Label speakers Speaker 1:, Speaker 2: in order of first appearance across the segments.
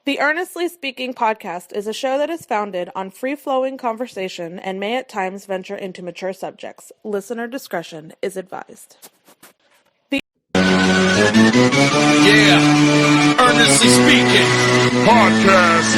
Speaker 1: The Earnestly Speaking podcast is a show that is founded on free-flowing conversation and may at times venture into mature subjects. Listener discretion is advised.
Speaker 2: Yeah, Earnestly Speaking podcast.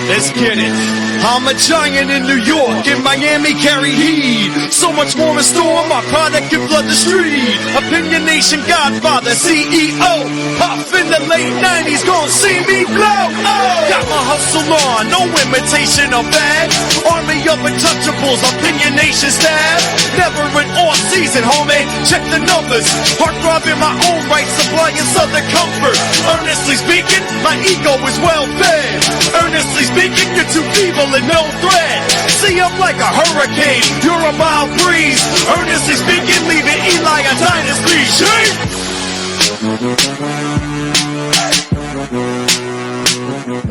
Speaker 2: Let's get it. I'm a giant in New York, in Miami carry heat. So much more in store, my product can flood the street. Opinion Nation Godfather, CEO. Pop in the late 90s, gon' see me blow. Oh, got my hustle on, no imitation of that. Army of untouchables, Opinion Nation staff. Never an off season, homie, check the numbers. Heart throbbing my own right, supplying southern comfort. Earnestly speaking, my ego is well fed. Earnestly speaking, you're too feeble and no threat. See, I'm like a hurricane, you're a mild breeze. Earnestly speaking, leaving Eli a dynasty.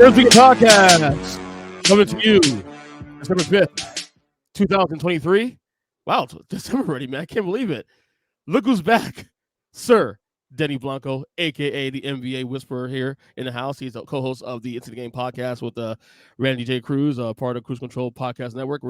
Speaker 3: Earnestly Podcast coming to you December 5th, 2023. Wow, it's December already, man. I can't believe it. Look who's back, Sir Denny Blanco, a.k.a. the NBA Whisperer here in the house. He's a co-host of the Into the Game podcast with Randy J. Cruz, part of Cruise Control Podcast Network.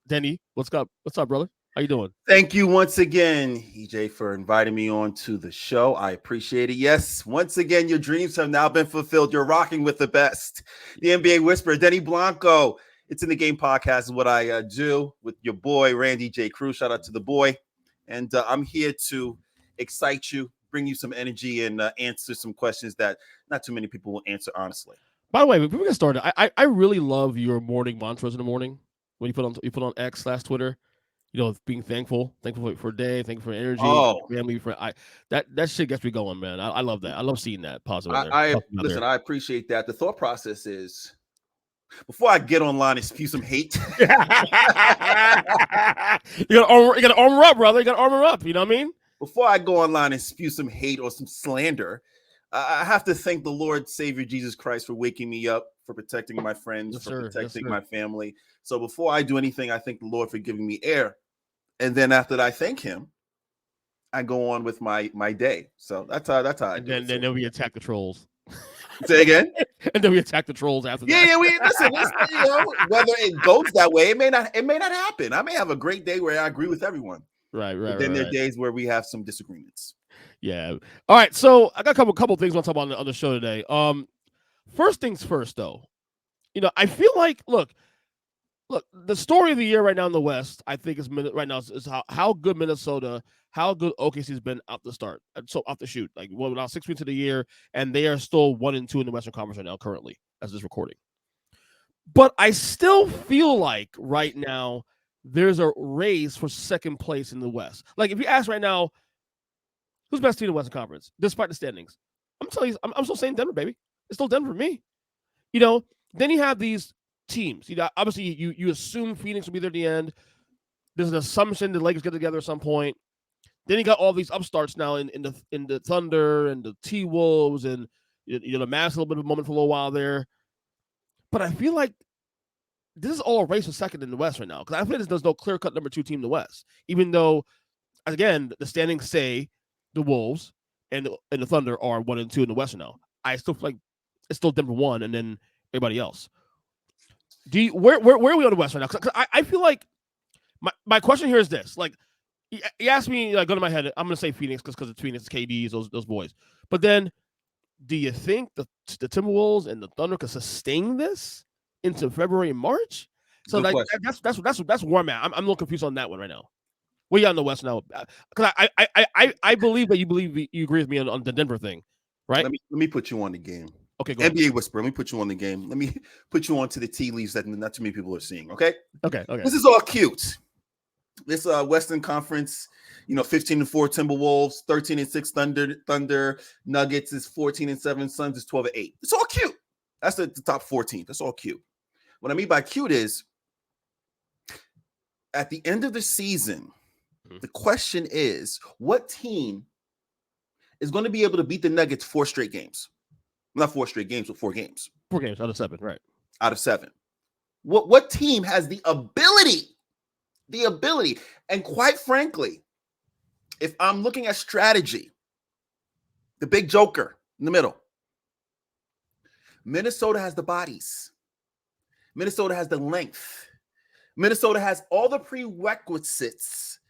Speaker 3: Denny, what's up? What's up, brother? How you doing?
Speaker 4: Thank you once again, EJ, for inviting me on to the show. I appreciate it. Yes, once again, your dreams have now been fulfilled. You're rocking with the best. The NBA Whisperer, Denny Blanco. It's in the Game podcast is what I do with your boy, Randy J. Cruz. Shout out to the boy. And I'm here to excite you, bring you some energy, and answer some questions that not too many people will answer honestly.
Speaker 3: By the way, before we get started, I really love your morning mantras in the morning when you put on X/Twitter. You know, being thankful for a day, thankful for energy, family. That shit gets me going, man. I love that. I love seeing that positive.
Speaker 4: Listen, I appreciate that. The thought process is, before I get online and spew some hate,
Speaker 3: you gotta armor up, brother. You gotta armor up. You know what I mean?
Speaker 4: Before I go online and spew some hate or some slander, I have to thank the Lord Savior Jesus Christ for waking me up, for protecting my friends, protecting my family. So before I do anything, I thank the Lord for giving me air. And then after that, I thank him, I go on with my day. So that's how I do it.
Speaker 3: Then we attack the trolls.
Speaker 4: Say again?
Speaker 3: And then we attack the trolls after that.
Speaker 4: Yeah, listen, you know, whether it goes that way, it may not happen. I may have a great day where I agree with everyone.
Speaker 3: Right.
Speaker 4: But then there are days where we have some disagreements. Yeah.
Speaker 3: All right. So I got a couple things I want to talk about on the show today. First things first, though. You know, I feel like look, the story of the year right now in the West, I think is how good Minnesota, how good OKC's been out the start, so off the shoot. Like now 6 weeks of the year, and they are still 1-2 in the Western Conference right now, currently as this recording. But I still feel like right now there's a race for second place in the West. Like if you ask right now, who's best team in the Western Conference, despite the standings, I'm telling you, I'm still saying Denver, baby. It's still Denver for me. You know, then you have these teams. You know, obviously you assume Phoenix will be there at the end. There's an assumption the Lakers get together at some point. Then you got all these upstarts now in the Thunder and the T-Wolves and you know the Mavs a little bit of a moment for a little while there. But I feel like this is all a race for second in the West right now because I feel like there's no clear-cut number 2 team in the West. Even though, again, the standings say the Wolves and the Thunder are 1-2 in the West now. I still feel like it's still Denver 1 and then everybody else. Where are we on the West right now? Because I feel like my question here is this: like, you asked me, like, go to my head. I'm gonna say Phoenix because it's Phoenix, KDs, those boys. But then, do you think the Timberwolves and the Thunder can sustain this into February and March? So like that's where I'm at. I'm a little confused on that one right now. Where you on the West now? Because I believe that you agree with me on the Denver thing, right?
Speaker 4: Let me put you on the game.
Speaker 3: Okay, go ahead.
Speaker 4: NBA Whisperer, let me put you on the game. Let me put you on to the tea leaves that not too many people are seeing, okay?
Speaker 3: Okay.
Speaker 4: This is all cute. This Western Conference, 15-4 Timberwolves, 13-6 Thunder, Nuggets is 14-7, Suns is 12-8. It's all cute. That's the top 14. That's all cute. What I mean by cute is at the end of the season, the question is, what team is going to be able to beat the Nuggets 4 straight games? Not 4 straight games, but 4 games.
Speaker 3: 4 games out of 7, right?
Speaker 4: Out of 7. What team has the ability? And quite frankly, if I'm looking at strategy, the big joker in the middle. Minnesota has the bodies. Minnesota has the length. Minnesota has all the prerequisites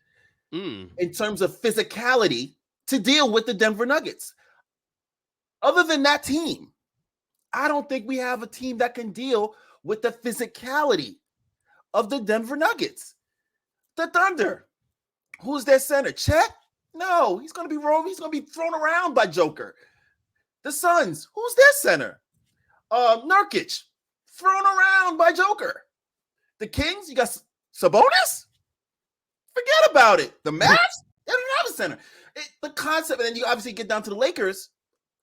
Speaker 4: in terms of physicality to deal with the Denver Nuggets. Other than that team, I don't think we have a team that can deal with the physicality of the Denver Nuggets. The Thunder, who's their center? Chet? No, he's going to be wrong. He's going to be thrown around by Joker. The Suns, who's their center? Nurkic, thrown around by Joker. The Kings, you got Sabonis? Forget about it. The Mavs, they don't have a center. The concept, and then you obviously get down to the Lakers.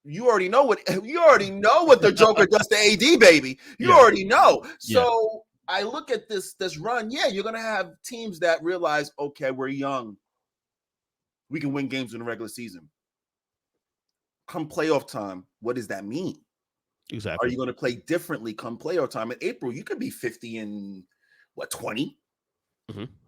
Speaker 4: You already know what the Joker does to AD, baby. You already know. So I look at this run. Yeah, you're gonna have teams that realize, okay, we're young. We can win games in the regular season. Come playoff time, what does that mean?
Speaker 3: Exactly.
Speaker 4: Are you going to play differently come playoff time? In April, you could be 50 and 20.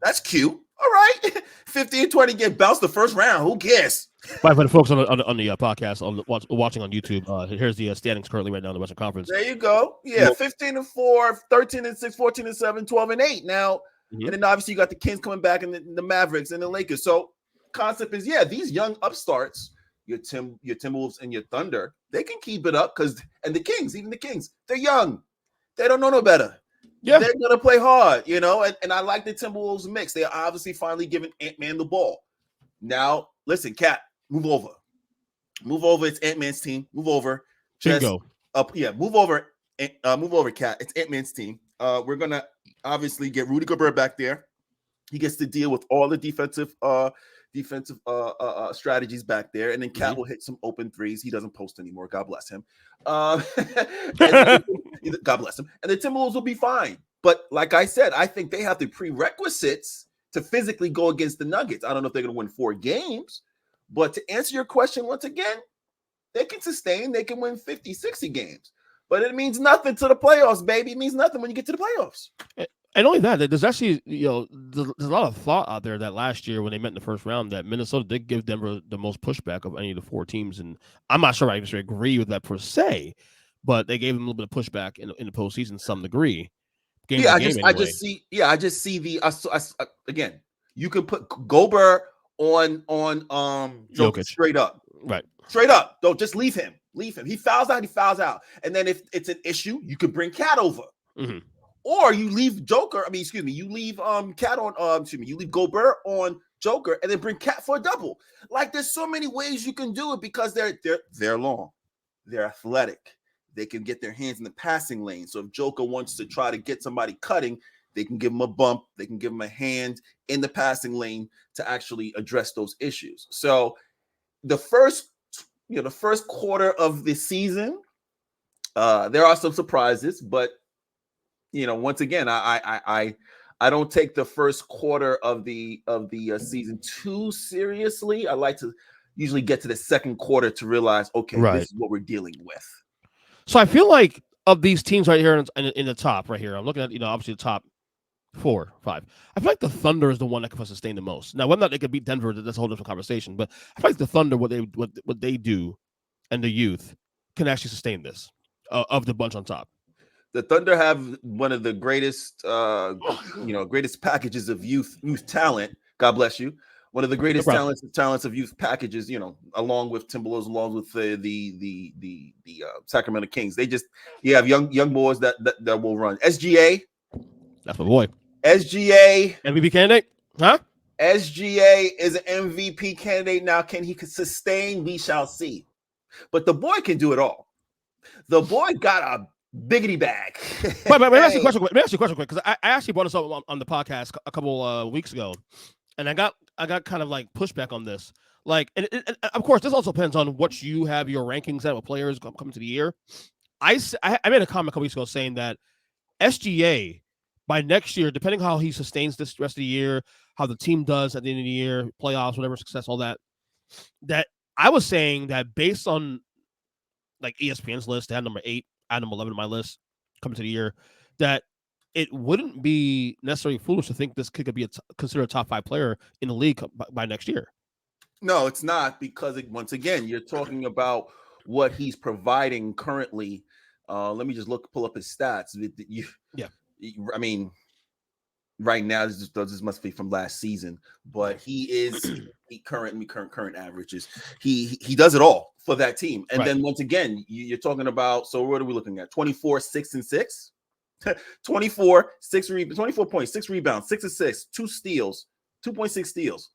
Speaker 4: That's cute. All right. 50 and 20 get bounced the first round. Who cares?
Speaker 3: But for the folks on the podcast, watching on YouTube, here's the standings currently right now in the Western Conference.
Speaker 4: There you go. Yeah, 15-4, 13-6, 14-7, 12-8. Now, and then obviously you got the Kings coming back and the Mavericks and the Lakers. So concept is, these young upstarts, your Timberwolves and your Thunder, they can keep it up and the Kings, they're young. They don't know no better. Yeah, they're gonna play hard, and I like the Timberwolves mix. They're obviously finally giving Ant-Man the ball. Now, listen, Cat, move over. It's Ant-Man's team. Move over.
Speaker 3: Jingo.
Speaker 4: Move over. Move over, Cat. It's Ant-Man's team. We're gonna obviously get Rudy Gobert back there. He gets to deal with all the defensive strategies back there, and then Cat will hit some open threes. He doesn't post anymore. God bless him. God bless him. And the Timberwolves will be fine. But like I said, I think they have the prerequisites to physically go against the Nuggets. I don't know if they're going to win 4 games, but to answer your question once again, they can sustain. They can win 50, 60 games. But it means nothing to the playoffs, baby. It means nothing when you get to the playoffs.
Speaker 3: And only that, there's actually, there's a lot of thought out there that last year when they met in the first round that Minnesota did give Denver the most pushback of any of the 4 teams. And I'm not sure I agree with that per se, but they gave them a little bit of pushback in the postseason to some degree.
Speaker 4: I just see the again, you can put Gobert on Jokic straight up.
Speaker 3: Right.
Speaker 4: Straight up. Don't just leave him. He fouls out. And then if it's an issue, you could bring Cat over. Or you leave you leave Cat on you leave Gobert on Joker and then bring Cat for a double. Like, there's so many ways you can do it because they're long, they're athletic, they can get their hands in the passing lane. So if Joker wants to try to get somebody cutting, they can give him a bump, they can give him a hand in the passing lane to actually address those issues. So the first quarter of the season, there are some surprises, but once again, I don't take the first quarter of the season too seriously. I like to usually get to the second quarter to realize, this is what we're dealing with.
Speaker 3: So I feel like of these teams right here in the top right here, I'm looking at obviously the top 4, 5. I feel like the Thunder is the one that can sustain the most. Now, whether or not they could beat Denver, that's a whole different conversation. But I feel like the Thunder, what they do, and the youth can actually sustain this of the bunch on top.
Speaker 4: The Thunder have one of the greatest, greatest packages of youth talent. God bless you. One of the greatest talents of youth packages. Along with Timberwolves, along with the Sacramento Kings. You have young boys that will run. SGA.
Speaker 3: That's my boy.
Speaker 4: SGA
Speaker 3: MVP candidate, huh?
Speaker 4: SGA is an MVP candidate now. Can he sustain? We shall see. But the boy can do it all. The boy got a biggity bag.
Speaker 3: Wait, let me ask you a question quick, because I actually brought this up on the podcast a couple weeks ago, and I got kind of like pushback on this. Like, and of course, this also depends on what you have your rankings at with players coming to the year. I made a comment a couple weeks ago saying that SGA by next year, depending how he sustains this rest of the year, how the team does at the end of the year, playoffs, whatever, success, all that I was saying that based on like ESPN's list, they had number 8. I had number 11 on my list coming to the year, that it wouldn't be necessarily foolish to think this kid could be considered a top 5 player in the league by next year.
Speaker 4: No, it's not, because once again, you're talking about what he's providing currently. Let me just pull up his stats. I mean, right now this must be from last season, but he current averages. He does it all for that team. And then once again, you're talking about, so what are we looking at? 24, 6 and 6, 24, 24 points, 6 rebounds, 6 assists, 2 steals, 2.6 steals.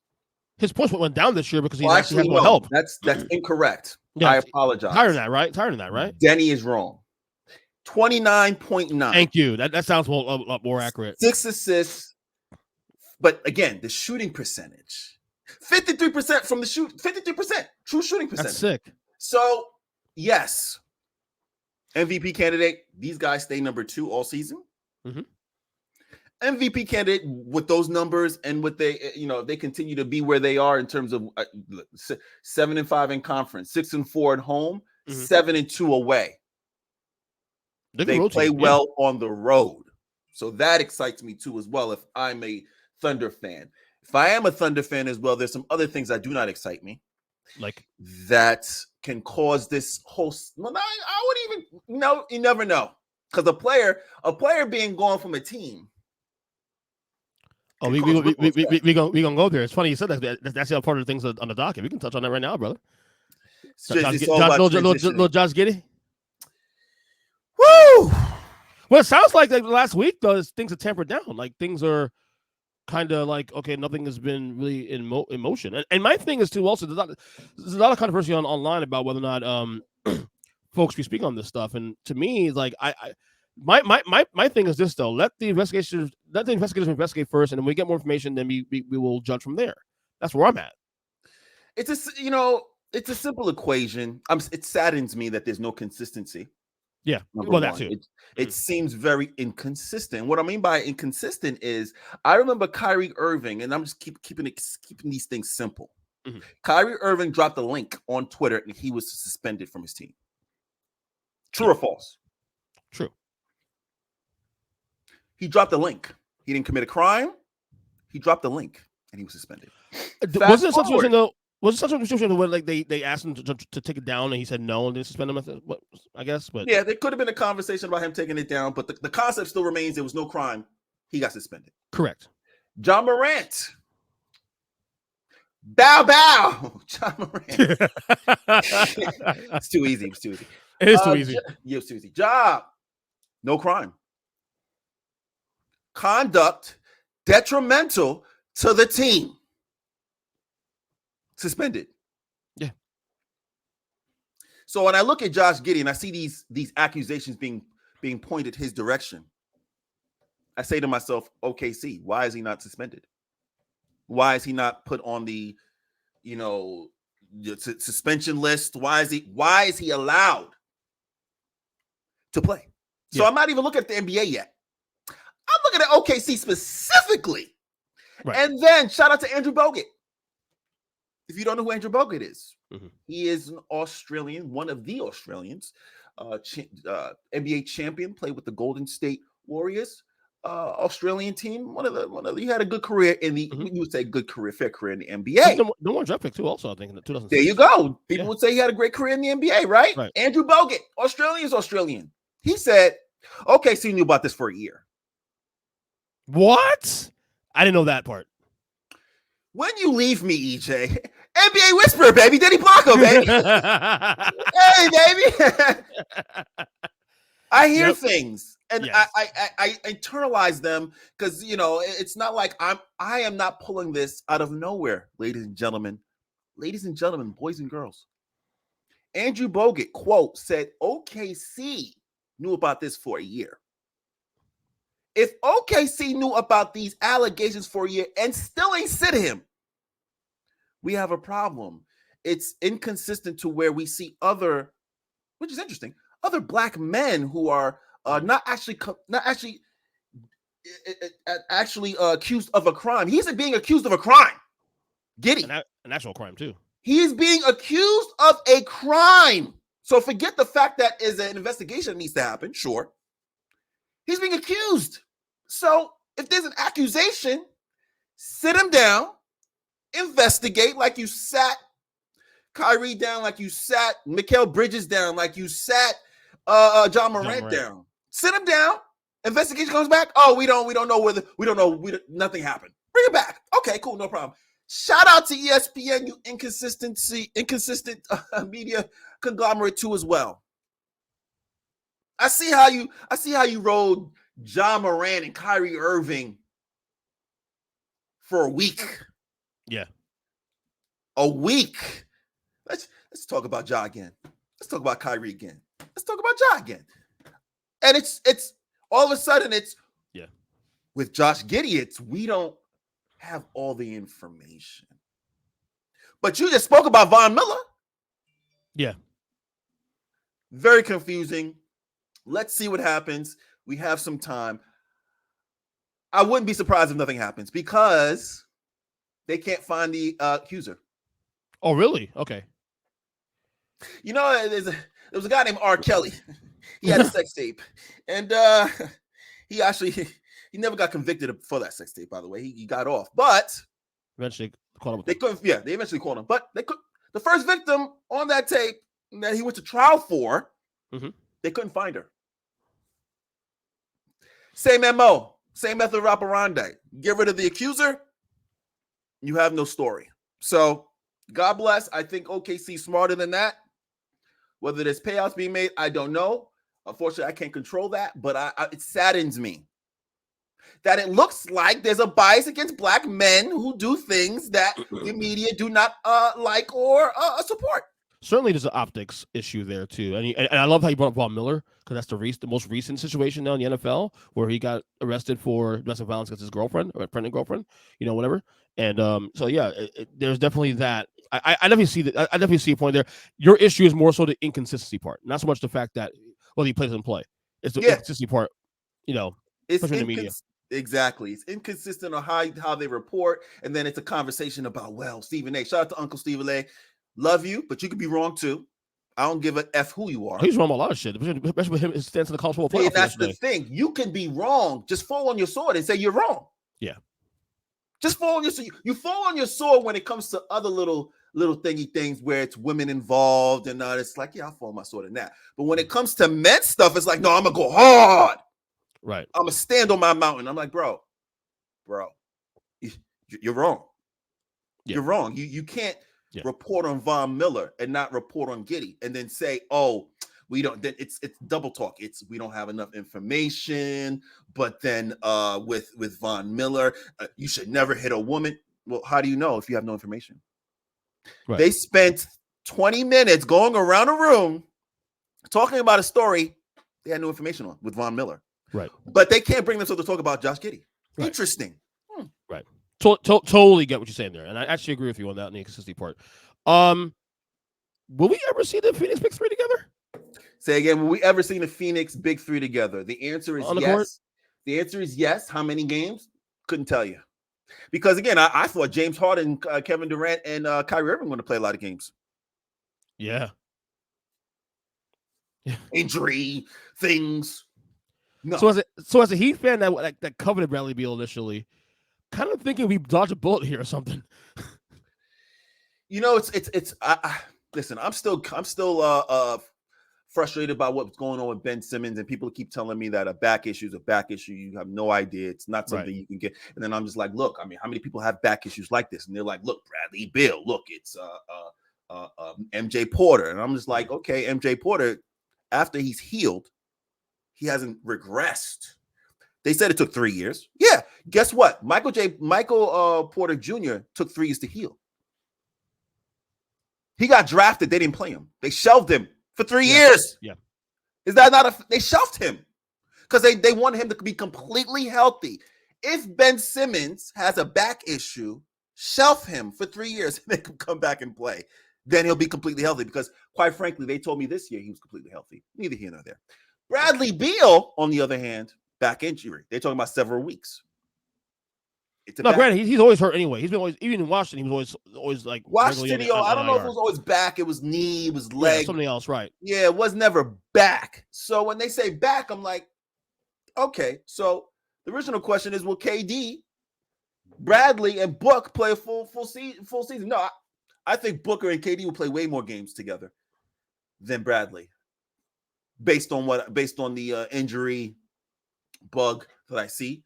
Speaker 3: His points went down this year because he actually has more help.
Speaker 4: That's incorrect. Yeah, I apologize.
Speaker 3: Higher than that, right?
Speaker 4: Denny is wrong. 29.9.
Speaker 3: Thank you. That sounds a lot more accurate.
Speaker 4: 6 assists. But again, the shooting percentage, 53% from the shoot, 53% true shooting percentage.
Speaker 3: That's sick.
Speaker 4: So yes, MVP candidate. These guys stay number 2 all season.
Speaker 3: Mm-hmm.
Speaker 4: MVP candidate with those numbers, and with they continue to be where they are in terms of 7-5 in conference, 6-4 at home, 7-2 away. They play well on the road, so that excites me too as well. If I'm a Thunder fan, if I am a Thunder fan as well, there's some other things that do not excite me,
Speaker 3: like
Speaker 4: that can cause this whole. Well, I would even you never know, because a player being gone from a team.
Speaker 3: Oh, we gonna go there. It's funny you said that. That's the other part of the things on the docket. We can touch on that right now, brother. Little Josh Giddey.
Speaker 4: Woo!
Speaker 3: Well, it sounds like last week though, things are tempered down. Like things are kind of like, okay, nothing has been really in motion. And my thing is too. Also, there's a lot of controversy online about whether or not folks be speaking on this stuff. And to me, like my thing is this though: let the investigators investigate first, and then we get more information. Then we will judge from there. That's where I'm at.
Speaker 4: It's a simple equation. It saddens me that there's no consistency.
Speaker 3: Yeah, well, that too.
Speaker 4: It seems very inconsistent. What I mean by inconsistent is, I remember Kyrie Irving, and I'm just keeping these things simple. Mm-hmm. Kyrie Irving dropped a link on Twitter, and he was suspended from his team. True or false?
Speaker 3: True.
Speaker 4: He dropped a link. He didn't commit a crime. He dropped a link, and he was suspended.
Speaker 3: Was it such a situation though? Was it such a situation where like they asked him to take it down and he said no and didn't suspend him? I guess, but
Speaker 4: yeah, there could have been a conversation about him taking it down, but the concept still remains. There was no crime. He got suspended.
Speaker 3: Correct.
Speaker 4: John Morant. Bow. John Morant. It's too easy. It is too easy. Yeah, it's too easy. Job. No crime. Conduct detrimental to the team. Suspended.
Speaker 3: Yeah.
Speaker 4: So when I look at Josh Giddey and I see these accusations being pointed his direction, I say to myself, OKC, why is he not suspended? Why is he not put on the suspension list? Why is he allowed to play? So I'm not even looking at the NBA yet. I'm looking at OKC specifically. Right. And then shout out to Andrew Bogut. If you don't know who Andrew Bogut is, he is an Australian, one of the Australians, NBA champion, played with the Golden State Warriors, Australian team. He had a good career in the, you would say fair career in the NBA.
Speaker 3: No one draft pick too, also, I think, in 2006.
Speaker 4: There you go. People would say he had a great career in the NBA, right? Andrew Bogut, Australian. He said, okay, so you knew about this for a year.
Speaker 3: What? I didn't know that part.
Speaker 4: When you leave me, EJ, NBA Whisperer, baby, Denny Blanco, baby. Hey, baby. I hear things, and I internalize them, because it's not like I am not pulling this out of nowhere, ladies and gentlemen, boys and girls. Andrew Bogut, quote, said OKC knew about this for a year. If OKC knew about these allegations for a year and still ain't sit him, we have a problem. It's inconsistent to where we see which is interesting, other black men who are not actually accused of a crime. He's being accused of a crime. Giddey.
Speaker 3: An actual crime too.
Speaker 4: He is being accused of a crime. So forget the fact that is an investigation that needs to happen. Sure. He's being accused. So if there's an accusation, sit him down, investigate like you sat Kyrie down, like you sat Mikal Bridges down, like you sat John Morant down. Sit him down. Investigation comes back. Oh, we don't know nothing happened. Bring it back. Okay, cool, no problem. Shout out to ESPN, you inconsistent media conglomerate too as well. I see how you rolled John Morant and Kyrie Irving for a week.
Speaker 3: Yeah.
Speaker 4: A week. Let's talk about Ja again. Let's talk about Kyrie again. Let's talk about Ja again. And it's all of a sudden with Josh Giddey, we don't have all the information. But you just spoke about Von Miller.
Speaker 3: Yeah.
Speaker 4: Very confusing. Let's see what happens. We have some time. I wouldn't be surprised if nothing happens because they can't find the accuser.
Speaker 3: Oh, really? Okay.
Speaker 4: You know, there was a guy named R. Kelly. He had a sex tape. And he never got convicted for that sex tape, by the way. He got off. But
Speaker 3: eventually caught him.
Speaker 4: They eventually caught him. But the first victim on that tape that he went to trial for, they couldn't find her. Same MO, same method of operandi. Get rid of the accuser, you have no story. So, God bless. I think OKC smarter than that. Whether there's payouts being made, I don't know. Unfortunately, I can't control that, but it saddens me that it looks like there's a bias against black men who do things that the media do not like or support.
Speaker 3: Certainly, there's an optics issue there too, and I love how you brought up Von Miller because that's the most recent situation now in the NFL where he got arrested for domestic violence against his girlfriend or pregnant girlfriend, whatever. And there's definitely that. I definitely see that. I definitely see a point there. Your issue is more so the inconsistency part, not so much the fact that he plays and play. It's the inconsistency part,
Speaker 4: It's
Speaker 3: especially in the media.
Speaker 4: Exactly. It's inconsistent on how they report, and then it's a conversation about Stephen A. Shout out to Uncle Stephen A. Love you, but you could be wrong too. I don't give a F who you are.
Speaker 3: He's wrong about a lot of shit, especially with his stance in the college football playoff.
Speaker 4: That's the thing. You can be wrong. Just fall on your sword and say you're wrong.
Speaker 3: Yeah.
Speaker 4: Just fall on your sword. You fall on your sword when it comes to other little thingy things where it's women involved and it's like, I'll fall on my sword in that. But when it comes to men stuff, it's like, no, I'm gonna go hard.
Speaker 3: Right.
Speaker 4: I'm gonna stand on my mountain. I'm like, bro, you're wrong. Yeah. You're wrong. You can't report on Von Miller and not report on Giddey and then say, we don't. Then it's double talk. We don't have enough information. But then with Von Miller, you should never hit a woman. Well, how do you know if you have no information? Right. They spent 20 minutes going around a room talking about a story they had no information on with Von Miller.
Speaker 3: Right.
Speaker 4: But they can't bring themselves to talk about Josh Giddey. Right. Interesting.
Speaker 3: Right. Totally get what you're saying there. And I actually agree with you on that in the inconsistency part. Will we ever see the Phoenix Big Three together?
Speaker 4: Say again, will we ever see the Phoenix Big Three together? The answer is yes. Court? The answer is yes. How many games? Couldn't tell you. Because again, I thought James Harden, Kevin Durant, and Kyrie Irving were going to play a lot of games.
Speaker 3: Yeah.
Speaker 4: Injury, things. No.
Speaker 3: So as a Heat fan that coveted Bradley Beal initially, kind of thinking we dodged a bullet here or something.
Speaker 4: Listen, I'm still frustrated about what's going on with Ben Simmons, and people keep telling me that a back issue is a back issue. You have no idea. It's not something you can get. And then I'm just like, look, how many people have back issues like this? And they're like, look, Bradley Beal, look, it's MJ Porter. And I'm just like, okay, MJ Porter, after he's healed, he hasn't regressed. They said it took 3 years. Yeah, guess what? Michael Porter Jr. took 3 years to heal. He got drafted. They didn't play him. They shelved him for 3 years.
Speaker 3: Yeah.
Speaker 4: Is that not they shelved him because they wanted him to be completely healthy. If Ben Simmons has a back issue, shelf him for 3 years and make him come back and play. Then he'll be completely healthy because, quite frankly, they told me this year he was completely healthy. Neither here nor there. Bradley Beal, on the other hand, back injury. They're talking about several weeks.
Speaker 3: Granted, he's always hurt anyway. He's been always, even in Washington, he was always like
Speaker 4: Washington. I don't know if it was always back. It was knee, it was leg,
Speaker 3: something else, right?
Speaker 4: Yeah, it was never back. So when they say back, I'm like, okay. So the original question is, will KD Bradley and Book play a full season. No, I think Booker and KD will play way more games together than Bradley, based on the injury bug that I see.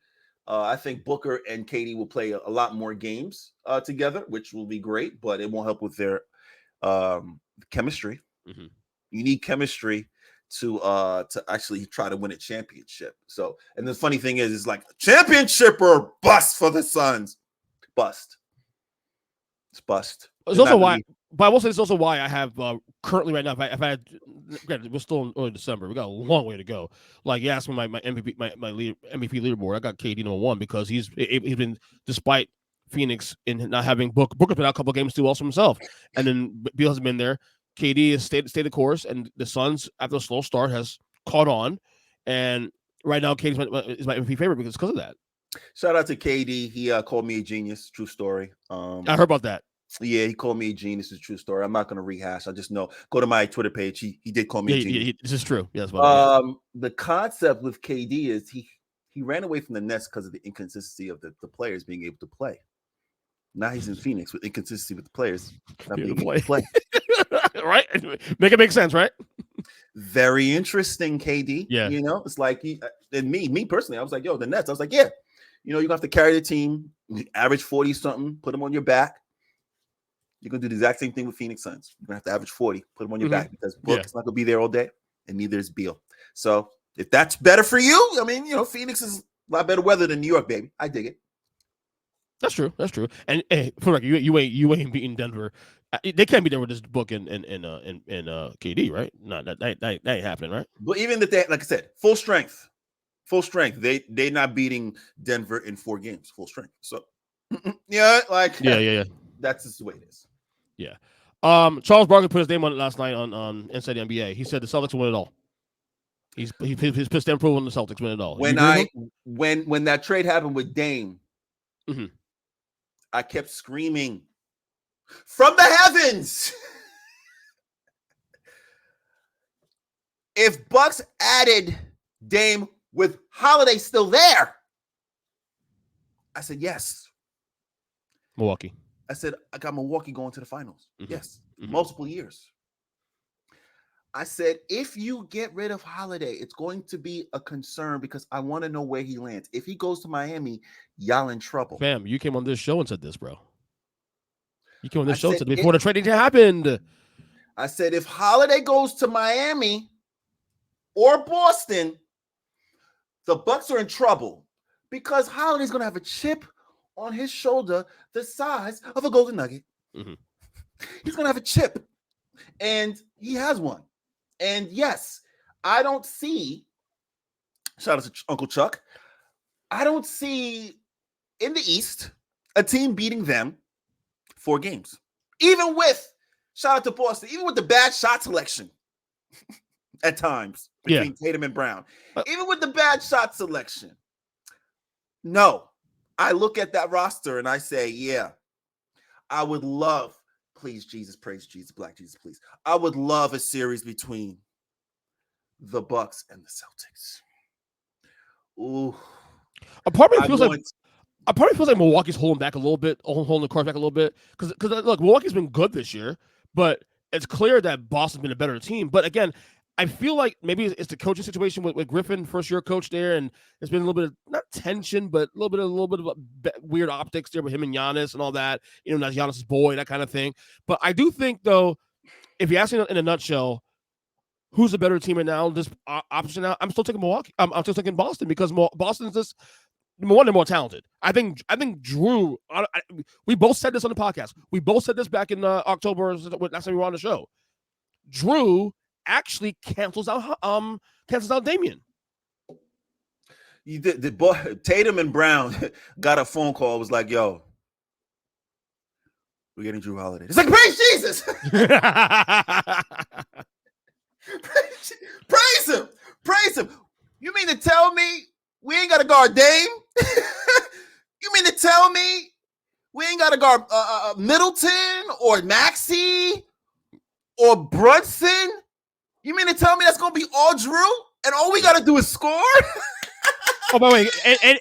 Speaker 4: I think Booker and KD will play a lot more games together, which will be great, but it won't help with their chemistry.
Speaker 3: Mm-hmm.
Speaker 4: You need chemistry to actually try to win a championship. So, and the funny thing is like championship or bust for the Suns. Bust. It's bust.
Speaker 3: It's also why, but I will say it's also why I have currently right now. If I had, we're still in early December. We got a long way to go. Like you asked me my MVP MVP leaderboard. I got KD #1 because he's been, despite Phoenix in not having Booker's been out a couple of games too also himself, and then Beal has been there. KD has stayed the course, and the Suns after a slow start has caught on, and right now KD is my MVP favorite because of that.
Speaker 4: Shout out to KD. He called me a genius. True story.
Speaker 3: I heard about that.
Speaker 4: Yeah, he called me a genius. It's a true story. I'm not going to rehash. I just know. Go to my Twitter page. He did call me a genius.
Speaker 3: Yeah, this is true. Yes.
Speaker 4: The concept with KD is he ran away from the Nets because of the inconsistency of the players being able to play. Now he's in Phoenix with inconsistency with the players not being able to play.
Speaker 3: Right? Make it make sense, right?
Speaker 4: Very interesting, KD.
Speaker 3: Yeah.
Speaker 4: You know, it's like me personally, I was like, yo, the Nets. I was like, yeah, you know, you're gonna have to carry the team, average 40 something, put them on your back. You're gonna do the exact same thing with Phoenix Suns. You're gonna have to average 40, put them on your back because Book's not gonna be there all day, and neither is Beal. So if that's better for you, I mean, you know, Phoenix is a lot better weather than New York, baby. I dig it.
Speaker 3: That's true. And hey, for like you ain't beating Denver. They can't be there with this Book and KD, right? No, that ain't happening, right?
Speaker 4: But even that, like I said, full strength. They're not beating Denver in 4 games, full strength. So yeah, like
Speaker 3: yeah.
Speaker 4: That's just the way it is.
Speaker 3: Yeah. Charles Barkley put his name on it last night on Inside the NBA. He said the Celtics will win it all. He's pissed and proven the Celtics win it all.
Speaker 4: When that trade happened with Dame,
Speaker 3: mm-hmm.
Speaker 4: I kept screaming from the heavens. If Bucks added Dame with Holiday still there, I said yes.
Speaker 3: Milwaukee.
Speaker 4: I said I got Milwaukee going to the finals.
Speaker 3: Mm-hmm.
Speaker 4: Yes, multiple years. I said if you get rid of Holiday, it's going to be a concern because I want to know where he lands. If he goes to Miami, y'all in trouble.
Speaker 3: Fam, you came on this show and said this, bro. You came on this show and said before the trading happened.
Speaker 4: I said if Holiday goes to Miami or Boston, the Bucks are in trouble because Holiday's going to have a chip on his shoulder the size of a golden nugget.
Speaker 3: Mm-hmm.
Speaker 4: He's going to have a chip, and he has one. And yes, I don't see, shout out to Uncle Chuck, I don't see in the East a team beating them 4 games. Even with, shout out to Boston, even with the bad shot selection at times between Tatum and Brown, even with the bad shot selection, no. I look at that roster and I say, yeah, I would love, please, Jesus, praise Jesus, Black Jesus, please. I would love a series between the Bucks and the Celtics. Ooh.
Speaker 3: A part of me feels like Milwaukee's holding back a little bit, holding the cards back a little bit. Because look, Milwaukee's been good this year, but it's clear that Boston's been a better team. But again, I feel like maybe it's the coaching situation with Griffin, first-year coach there, and there's been a little bit of, not tension, but a little bit of weird optics there with him and Giannis and all that. You know, that's Giannis's boy, that kind of thing. But I do think, though, if you ask me in a nutshell, who's the better team right now, this option now, I'm still taking Milwaukee. I'm still taking Boston because Boston's just, number one, they're more talented. I think Drew, we both said this on the podcast. We both said this back in October, last time we were on the show. Drew actually cancels out Damian.
Speaker 4: Tatum and Brown got a phone call. It was like, yo, we're getting Drew Holiday. It's like, praise Jesus. Praise him. You mean to tell me we ain't got to guard Dame? You mean to tell me we ain't got to guard Middleton or Maxey or Brunson? You mean to tell me that's going to be all Drew and all we got to do is score?
Speaker 3: Oh, by the way,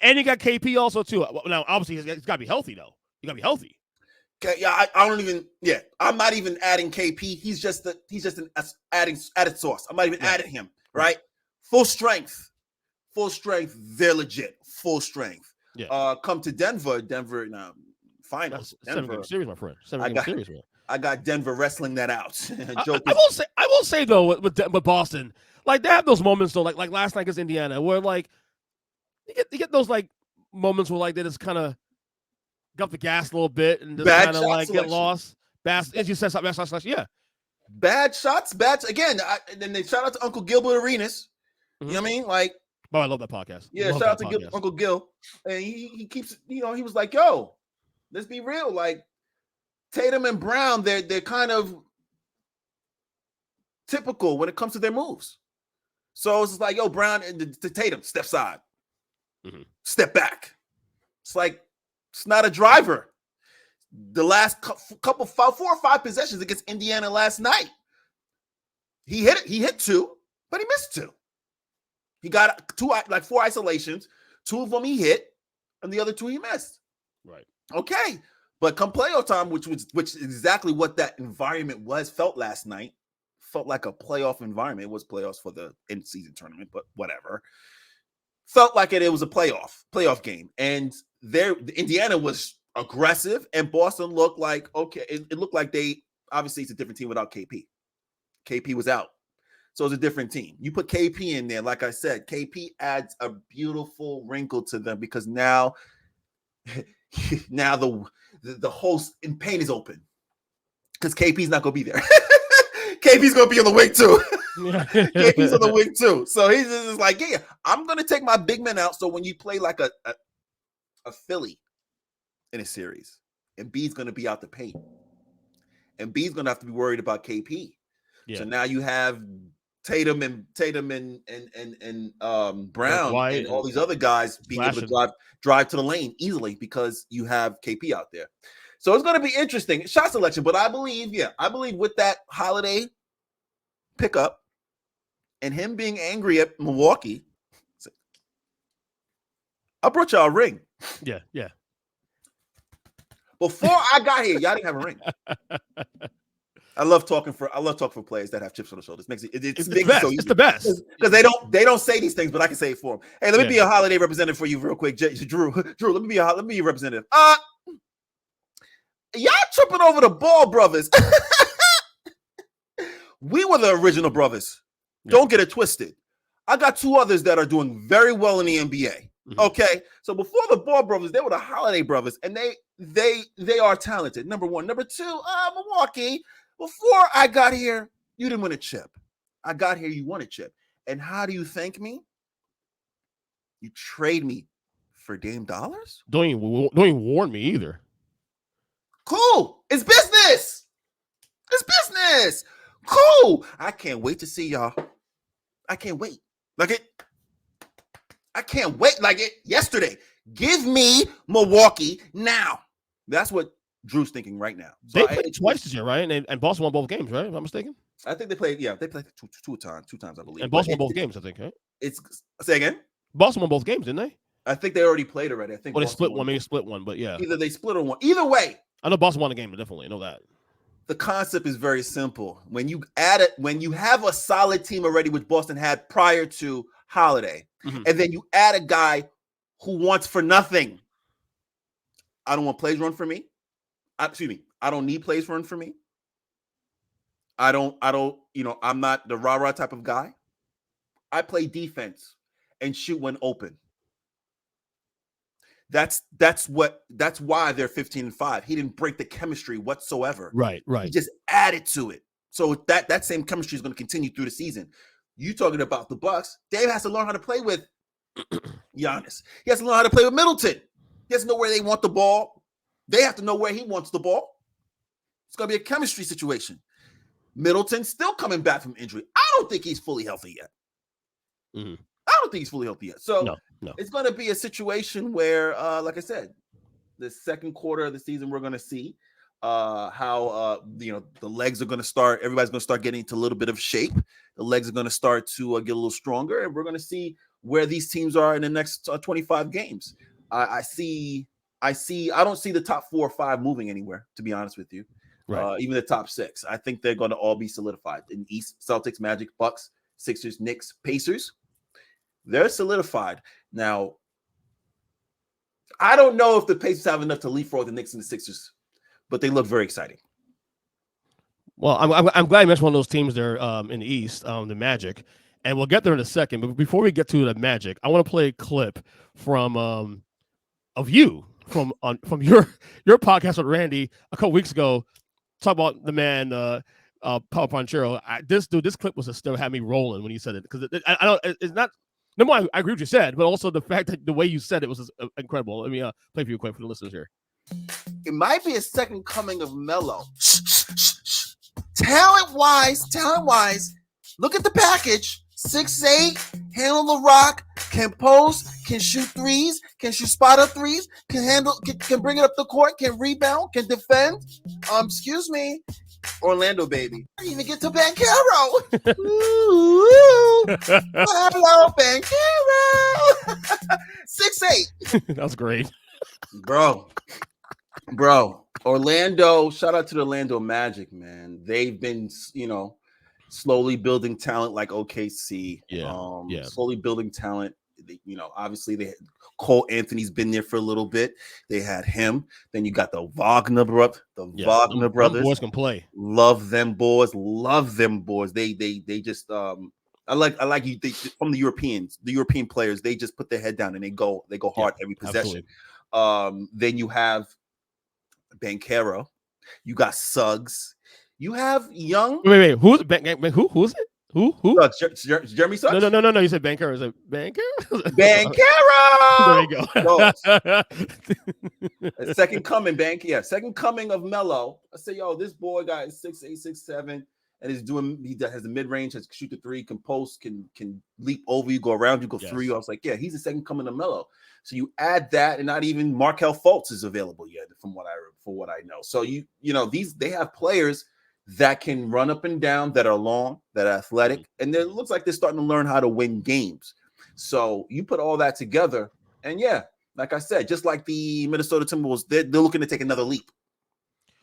Speaker 3: and you got KP also too. Now, obviously, he's got to be healthy though. You got to be healthy.
Speaker 4: Okay, yeah, I don't even. Yeah, I'm not even adding KP. He's just an added source. I'm not even adding him. Right? Full strength. They're legit. Full strength.
Speaker 3: Yeah.
Speaker 4: Come to Denver now. Finals. Denver.
Speaker 3: 7-game series, my friend. 7-game series, man.
Speaker 4: I got Denver wrestling that out.
Speaker 3: I will say though with Boston, like they have those moments though, like last night against Indiana, where like you get those like moments where like they just kind of got the gas a little bit and just kind of like get lost. As you said, something bad shot. Yeah,
Speaker 4: bad shots. Again. And then they shout out to Uncle Gilbert Arenas. Mm-hmm. You know what I mean? Like,
Speaker 3: oh, I love that podcast.
Speaker 4: Yeah, shout out to Uncle Gil, and he keeps. He was like, "Yo, let's be real. Like, Tatum and Brown, they're kind of typical when it comes to their moves. So it's like, yo, Brown and the Tatum, step side, step back. It's like, it's not a driver. The last couple, 4 or 5 possessions against Indiana last night, he hit 2, but he missed 2. He got 4 isolations. 2 of them he hit, and the other 2 he missed.
Speaker 3: Right.
Speaker 4: Okay. But come playoff time, which is exactly what that environment felt last night. Felt like a playoff environment. It was playoffs for the in-season tournament, but whatever. Felt like it was a playoff game. And Indiana was aggressive, and Boston looked like, okay, it looked like obviously it's a different team without KP. KP was out. So it's a different team. You put KP in there, like I said, KP adds a beautiful wrinkle to them because now the host in pain is open because KP's not going to be there. KP's going to be on the wing too. KP's on the wing too. So he's just like, yeah, I'm going to take my big men out. So when you play like a Philly in a series, and B's going to be out the paint, and B's going to have to be worried about KP. Yeah. So now you have Tatum and Brown and all these other guys being able to drive to the lane easily because you have KP out there. So it's going to be interesting shot selection, but I believe with that Holiday pickup and him being angry at Milwaukee, I brought y'all a ring.
Speaker 3: Yeah.
Speaker 4: Before I got here, y'all didn't have a ring. I love talking for players that have chips on the shoulders. It's the best.
Speaker 3: It's the best
Speaker 4: because they don't say these things, but I can say it for them. Hey, let me be a Holiday representative for you real quick, Drew. Let me be a representative. Y'all tripping over the Ball brothers. We were the original brothers. Yeah. Don't get it twisted. I got 2 others that are doing very well in the NBA. Mm-hmm. Okay, so before the Ball brothers, they were the Holiday brothers, and they are talented. Number 1, number 2, Milwaukee. Before I got here, you didn't win a chip. I got here, you won a chip. And how do you thank me? You trade me for Dame dollars?
Speaker 3: Don't even warn me either.
Speaker 4: Cool. It's business. Cool. I can't wait to see y'all. I can't wait. I can't wait like it yesterday. Give me Milwaukee now. That's what Drew's thinking right now.
Speaker 3: So they played twice this year, right? And Boston won both games, right? If I'm not mistaken.
Speaker 4: I think they played. Yeah, they played two times, I believe.
Speaker 3: And Boston won both games, I think. Right?
Speaker 4: Say again.
Speaker 3: Boston won both games, didn't they?
Speaker 4: I think they already played already. I think.
Speaker 3: Well, they split one, maybe split one, but yeah.
Speaker 4: Either they split or one. Either way,
Speaker 3: I know Boston won a game, definitely. I know that.
Speaker 4: The concept is very simple. When you have a solid team already, which Boston had prior to Holiday, and then you add a guy who wants for nothing. I don't want plays run for me. I don't need plays run for me. I don't, I'm not the rah-rah type of guy. I play defense and shoot when open. That's why they're 15-5. He didn't break the chemistry whatsoever.
Speaker 3: Right.
Speaker 4: He just added to it. So that same chemistry is going to continue through the season. You talking about the Bucks? Dave has to learn how to play with Giannis. He has to learn how to play with Middleton. He has to know where they want the ball. They have to know where he wants the ball. It's going to be a chemistry situation. Middleton's still coming back from injury. I don't think he's fully healthy yet. So
Speaker 3: no.
Speaker 4: It's going to be a situation where, like I said, the second quarter of the season, we're going to see how the legs are going to start. Everybody's going to start getting into a little bit of shape. The legs are going to start to get a little stronger, and we're going to see where these teams are in the next 25 games. I don't see the top 4 or 5 moving anywhere, to be honest with you.
Speaker 3: Right.
Speaker 4: Even the top 6. I think they're going to all be solidified. In East, Celtics, Magic, Bucks, Sixers, Knicks, Pacers. They're solidified. Now, I don't know if the Pacers have enough to leapfrog the Knicks and the Sixers, but they look very exciting.
Speaker 3: Well, I'm glad you mentioned one of those teams there in the East, the Magic, and we'll get there in a second. But before we get to the Magic, I want to play a clip from of you from your podcast with Randy a couple weeks ago. Talk about the man Paolo Panchero. This clip was still had me rolling when you said it, because I don't. It's not. No more. I agree with what you said, but also the fact that the way you said it was incredible. Let me play for you quick for the listeners here.
Speaker 4: It might be a second coming of Melo. Talent-wise, look at the package. 6'8", handle the rock, can post, can shoot threes, can shoot spot-up threes, can bring it up the court, can rebound, can defend. Excuse me, Orlando baby. I didn't even get to Banchero. Hello, Banchero. 6'8".
Speaker 3: That was great,
Speaker 4: bro. Orlando, shout out to the Orlando Magic, man. They've been, slowly building talent like OKC. Slowly building talent. Obviously Cole Anthony's been there for a little bit. They had him. Then you got the Wagner brothers.
Speaker 3: Them boys can play.
Speaker 4: Love them boys. They just I like you from the European players. They just put their head down and they go hard every possession. Absolutely. Then you have Banchero, you got Suggs, you have Young.
Speaker 3: Wait, who's it? Who?
Speaker 4: Suggs, Jeremy Suggs?
Speaker 3: No. You said Banchero. Is it Banchero?
Speaker 4: Banchero. There you go. Second coming, second coming of Melo. I say, this boy guy is 6'8", 6'7", and he has the mid range, has shoot the three, can post, can leap over you, go around you, go through you. I was like, he's the second coming of Melo. So you add that, and not even Markelle Fultz is available yet, from what I know. So they have players that can run up and down, that are long, that are athletic, and it looks like they're starting to learn how to win games. So you put all that together, and like I said, just like the Minnesota Timberwolves, they're looking to take another leap.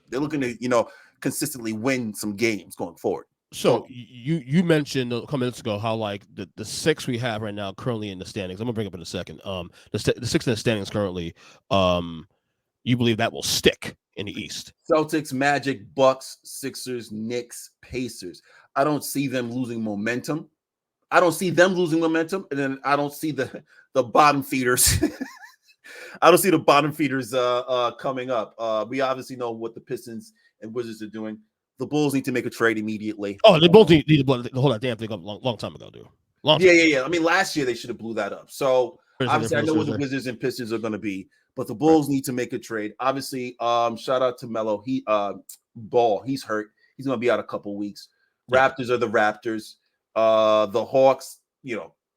Speaker 4: They're looking to consistently win some games going forward.
Speaker 3: So you mentioned a couple minutes ago how like the 6 we have right now currently in the standings. I'm gonna bring up in a second. The 6 in the standings currently. You believe that will stick in the East? Celtics, Magic, Bucks, Sixers, Knicks, Pacers. I don't see them losing momentum. And then I don't see the bottom feeders. I don't see the bottom feeders coming up. We obviously know what the Pistons and Wizards are doing. The Bulls need to make a trade immediately. Oh, they both need to hold that damn thing up long time ago, dude.
Speaker 4: Yeah. I mean, last year they should have blew that up. So obviously, I know what the Wizards and Pistons are going to be, but the Bulls need to make a trade. Obviously, shout out to Melo. Ball, he's hurt. He's going to be out a couple weeks. Raptors are the Raptors. The Hawks,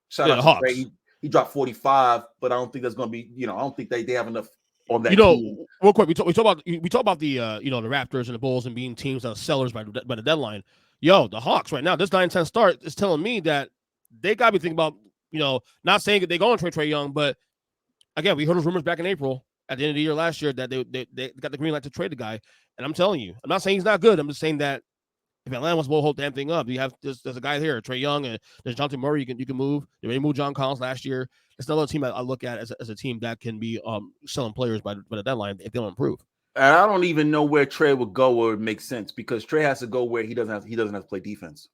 Speaker 4: shout out to Trey. He dropped 45, but I don't think that's going to be. I don't think they have enough.
Speaker 3: Real quick, we talk about the the Raptors and the Bulls and being teams that are sellers by the deadline. The Hawks right now, this 9-10 start is telling me that they got to be thinking about not saying that they're going to trade Trae Young, but again, we heard those rumors back in April at the end of the year last year that they got the green light to trade the guy. And I'm telling you, I'm not saying he's not good. I'm just saying that if Atlanta wants to hold the damn thing up, you have there's a guy here, Trae Young, and there's Jonathan Murray. You can move. They already moved John Collins last year. It's another team I look at as a team that can be selling players by the deadline if they don't improve.
Speaker 4: And I don't even know where Trae would go where it makes sense, because Trae has to go where he doesn't have to play defense.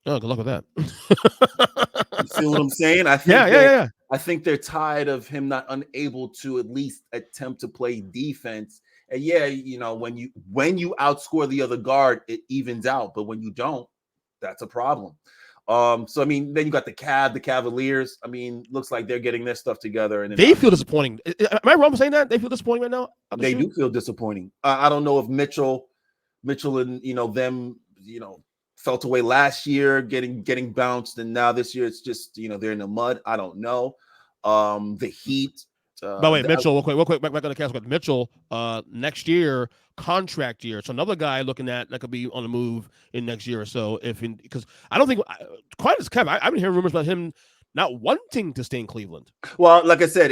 Speaker 3: Oh, good luck with that.
Speaker 4: You see what I'm saying? I think I think they're tired of him not unable to at least attempt to play defense. And when you outscore the other guard, it evens out. But when you don't, that's a problem. So I mean, then you got the Cavaliers. I mean, looks like they're getting their stuff together, and
Speaker 3: they feel disappointing. Am I wrong for saying that? They feel disappointing right now?
Speaker 4: They do feel disappointing. I don't know if Mitchell and them felt away last year, getting bounced, and now this year it's just they're in the mud. I don't know. The Heat.
Speaker 3: By the way, Mitchell, real quick, back on the cast. Mitchell, next year, contract year. So another guy looking at that could be on the move in next year or so. Because I don't think quite as Kevin. I've been hearing rumors about him not wanting to stay in Cleveland.
Speaker 4: Well, like I said,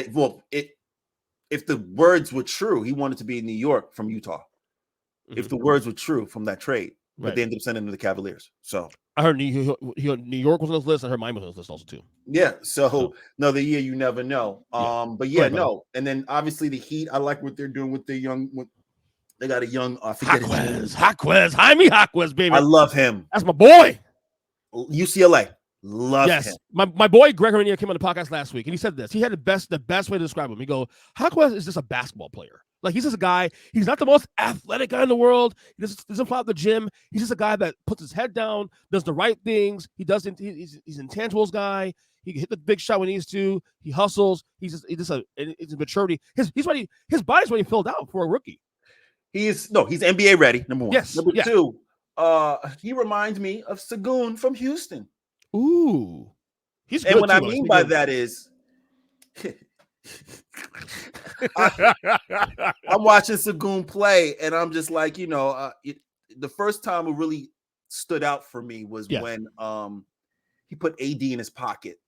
Speaker 4: if the words were true, he wanted to be in New York from Utah. If the words were true from that trade, but they ended up sending him to the Cavaliers. So
Speaker 3: I heard New York was on his list. I heard Miami was on his list also too.
Speaker 4: Yeah. So another year, you never know. But yeah, no. And then obviously the Heat, I like what they're doing with their young. They got a young.
Speaker 3: Jaime Jaquez, baby.
Speaker 4: I love him.
Speaker 3: That's my boy.
Speaker 4: UCLA. Love him.
Speaker 3: My boy Greg Rainier came on the podcast last week and he said this. He had the best way to describe him. He go, Jaquez is just a basketball player. Like he's just a guy. He's not the most athletic guy in the world. He doesn't fly out the gym. He's just a guy that puts his head down, does the right things. He's intangibles guy. He can hit the big shot when he needs to. He hustles. It's a maturity. His body's ready filled out for a rookie.
Speaker 4: He's NBA ready. Number one.
Speaker 3: Yes.
Speaker 4: Number two. He reminds me of Sagoon from Houston.
Speaker 3: Ooh, he's
Speaker 4: and
Speaker 3: good
Speaker 4: what
Speaker 3: too,
Speaker 4: I mean by that is, I'm watching Sagoon play, and I'm just like, the first time it really stood out for me was when he put AD in his pocket,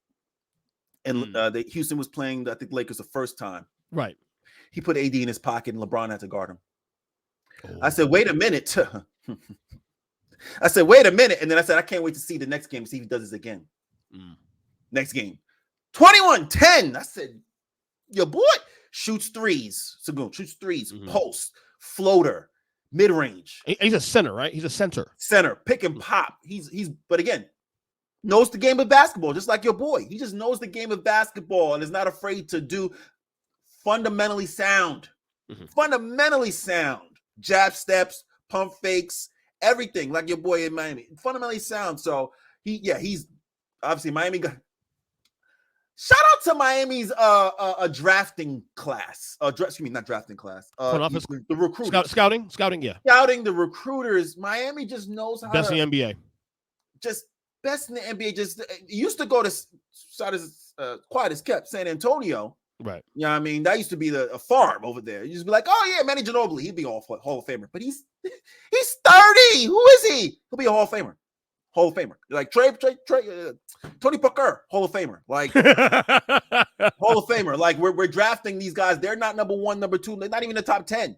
Speaker 4: and Houston was playing, I think, Lakers the first time.
Speaker 3: Right.
Speaker 4: He put AD in his pocket, and LeBron had to guard him. Oh. I said, wait a minute. And then I said, I can't wait to see the next game, see if he does this again. Next game. 21-10. I said, your boy shoots threes. Sagoon shoots threes, post, floater, mid-range.
Speaker 3: He's a center, right? He's a center.
Speaker 4: Center, pick and pop. But again, knows the game of basketball, just like your boy. He just knows the game of basketball and is not afraid to do fundamentally sound. Fundamentally sound. Jab steps, pump fakes, everything like your boy in Miami. Fundamentally sound. So he's obviously Miami got. Shout out to Miami's a drafting class. Not drafting class. The recruiters.
Speaker 3: Scouting, yeah.
Speaker 4: Scouting the recruiters. Miami just knows how
Speaker 3: best in the NBA.
Speaker 4: Just best in the NBA. Just used to go to quiet as kept San Antonio.
Speaker 3: Right.
Speaker 4: You know what I mean? That used to be a farm over there. You just be like, oh yeah, Manny Ginobili, he'd be a Hall of Famer. But he's 30. Who is he? He'll be a Hall of Famer. Hall of Famer. Like Tony Parker, Hall of Famer. Like Hall of Famer. Like we're drafting these guys. They're not number one, number two. They're not even the top 10.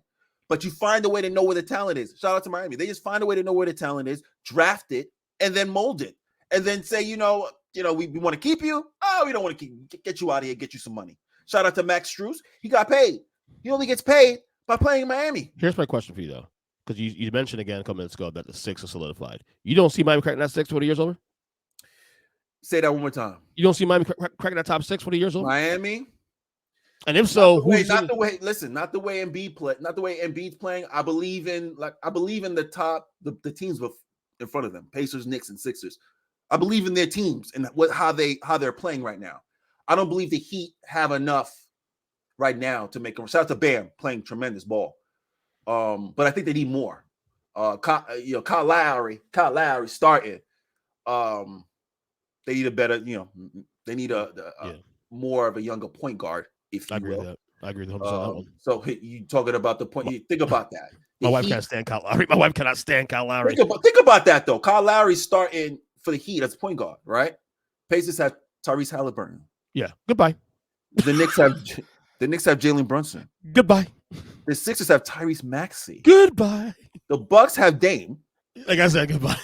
Speaker 4: But you find a way to know where the talent is. Shout out to Miami. They just find a way to know where the talent is, draft it, and then mold it. And then say, we want to keep you. Oh, we don't want to get you out of here, get you some money. Shout out to Max Strus. He got paid. He only gets paid by playing in Miami.
Speaker 3: Here's my question for you, though. Because you mentioned again a couple minutes ago that the 6 is solidified. You don't see Miami cracking that 6 for the year's over?
Speaker 4: Say that one more time.
Speaker 3: You don't see Miami cracking that top 6 for the year's over?
Speaker 4: Miami?
Speaker 3: And if so,
Speaker 4: not the way Embiid play, not the way Embiid's playing. I believe in the top, the teams in front of them, Pacers, Knicks, and Sixers. I believe in their teams and how they're playing right now. I don't believe the Heat have enough right now to make them. Shout out to Bam playing tremendous ball. But I think they need more. Kyle Lowry starting. They need a better, they need more of a younger point guard, if you will.
Speaker 3: I agree with 100%.
Speaker 4: So you talking about the point. Think about that.
Speaker 3: My wife can't stand Kyle Lowry. My wife cannot stand Kyle Lowry.
Speaker 4: Think about that, though. Kyle Lowry starting for the Heat as a point guard, right? Pacers have Tyrese Halliburton.
Speaker 3: Yeah. Goodbye.
Speaker 4: The Knicks have Jalen Brunson.
Speaker 3: Goodbye.
Speaker 4: The Sixers have Tyrese Maxey.
Speaker 3: Goodbye.
Speaker 4: The Bucks have Dame.
Speaker 3: Like I said, goodbye.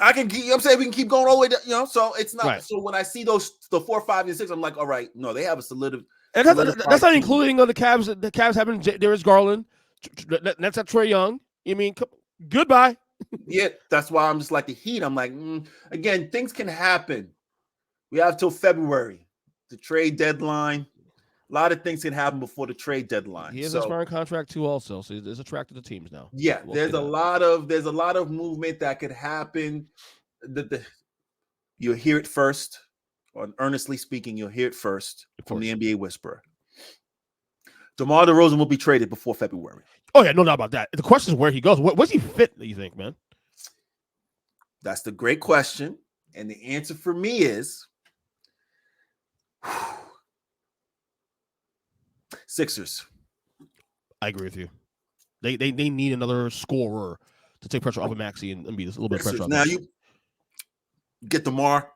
Speaker 4: I'm saying we can keep going all the way down, so it's not. Right. So when I see the 4, 5, and 6, I'm like, all right, no, they have a solid.
Speaker 3: And that's not including the Cavs. The Cavs having Darius Garland. Nets have Trae Young. I mean, goodbye.
Speaker 4: Yeah, that's why I'm just like the Heat. I'm like, again, things can happen. We have till February, the trade deadline. A lot of things can happen before the trade deadline.
Speaker 3: He has an expiring contract too, also, so he's attracted to teams now.
Speaker 4: Yeah, there's a lot of movement that could happen. You'll hear it first. On Earnestly Speaking, you'll hear it first from the NBA Whisperer. DeMar DeRozan will be traded before February.
Speaker 3: Oh yeah, no doubt about that. The question is where he goes. Where's he fit? Do you think, man?
Speaker 4: That's the great question, and the answer for me is. Sixers.
Speaker 3: I agree with you. They need another scorer to take pressure off of Maxey and be a little bit of pressure off.
Speaker 4: Now you get DeMar.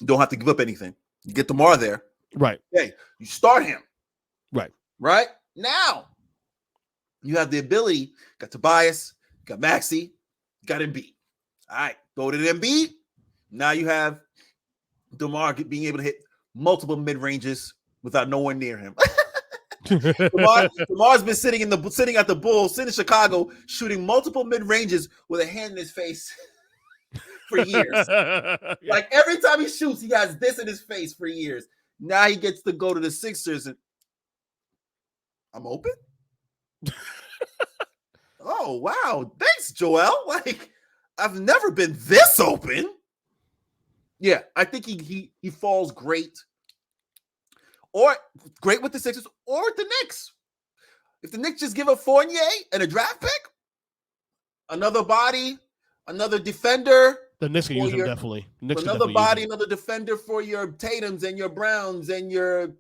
Speaker 4: You don't have to give up anything. You get Demar there.
Speaker 3: Right.
Speaker 4: Hey, you start him.
Speaker 3: Right.
Speaker 4: Right? Now, you have the ability. Got Tobias, got Maxey, got Embiid. All right, go to Embiid. Now you have DeMar being able to hit multiple mid-ranges without no one near him. DeMar's been sitting at the Bulls, sitting in Chicago, shooting multiple mid-ranges with a hand in his face for years. Like every time he shoots, he has this in his face for years. Now he gets to go to the Sixers and I'm open. Oh wow, thanks, Joel. Like I've never been this open. Yeah, I think he falls great, or great with the Sixers or with the Knicks. If the Knicks just give up Fournier and a draft pick, another body, another defender.
Speaker 3: The Knicks can use him definitely.
Speaker 4: Another body, another defender for your Tatums and your Browns and your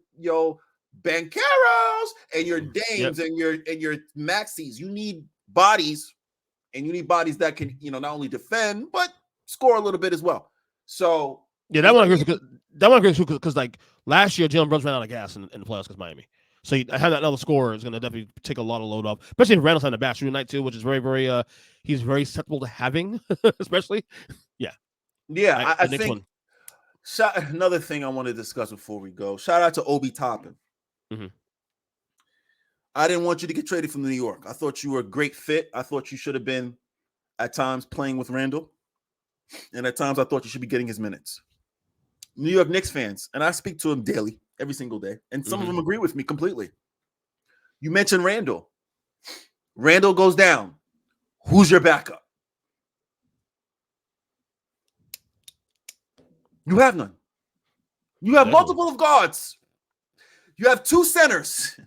Speaker 4: Bancheros and your Dames and your Maxis. You need bodies, and you need bodies that can, not only defend but score a little bit as well. So
Speaker 3: yeah, that one agrees because like last year, Jalen Brunson ran out of gas in the playoffs because Miami. So having another scorer is going to definitely take a lot of load off, especially if Randall's on the back shooting night too, which is very, very he's very susceptible to having, especially. Yeah.
Speaker 4: I think. Another thing I want to discuss before we go. Shout out to Obi Toppin.
Speaker 3: Mm-hmm.
Speaker 4: I didn't want you to get traded from New York. I thought you were a great fit. I thought you should have been at times playing with Randall, and at times I thought you should be getting his minutes. New York Knicks fans, and I speak to them daily, every single day, and some of them agree with me completely. You mentioned Randall. Randall goes down. Who's your backup? You have none. You have multiple of guards. You have two centers,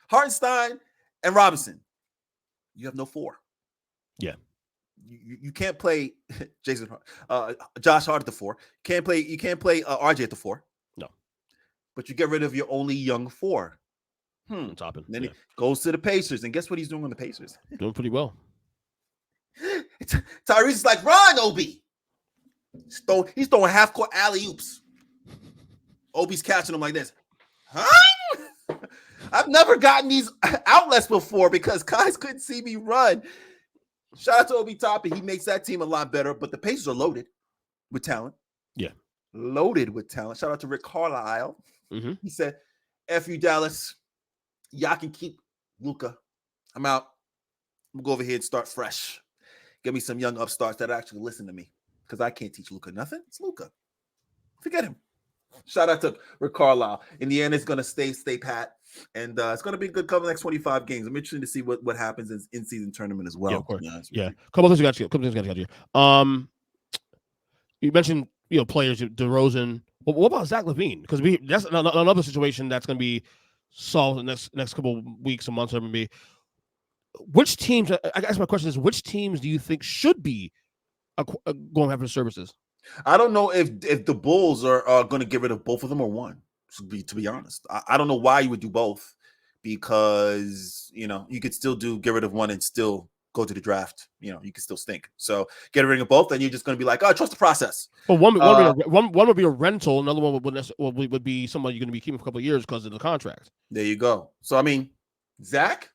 Speaker 4: Hartenstein and Robinson. You have no four.
Speaker 3: Yeah.
Speaker 4: You can't play Josh Hart at the four. You can't play RJ at the four.
Speaker 3: No. But
Speaker 4: you get rid of your only young four.
Speaker 3: Toppin.
Speaker 4: Then he goes to the Pacers, and guess what he's doing on the Pacers?
Speaker 3: Doing pretty well.
Speaker 4: Tyrese is like, run, Obi. He's throwing half-court alley-oops. Obi's catching him like this. Huh? I've never gotten these outlets before because guys couldn't see me run. Shout out to Obi Toppin. He makes that team a lot better, but the Pacers are loaded with talent.
Speaker 3: Yeah.
Speaker 4: Loaded with talent. Shout out to Rick Carlisle.
Speaker 3: Mm-hmm.
Speaker 4: He said, F you, Dallas. Y'all can keep Luka. I'm out. I'm going to go over here and start fresh. Get me some young upstarts that actually listen to me because I can't teach Luka nothing. It's Luka. Forget him. Shout out to Rick Carlisle. In the end, it's going to stay pat. And it's going to be a good cover the next 25 games. I'm interested to see what happens in season tournament as well.
Speaker 3: Yeah, of course. Yeah. Couple things got you. You mentioned players, DeRozan. What about Zach Levine? Because that's another situation that's going to be solved in the next couple of weeks or months. Or maybe. Which teams? I guess my question is, which teams do you think should be going after services?
Speaker 4: I don't know if the Bulls are going to get rid of both of them or one. To be honest, I don't know why you would do both, because you could still get rid of one and still go to the draft. You could still stink. So get rid of both, and you're just going to be like, oh, trust the process.
Speaker 3: Well, one would be a rental, another one would be somebody you're going to be keeping for a couple of years because of the contract.
Speaker 4: There you go. So I mean, Zach,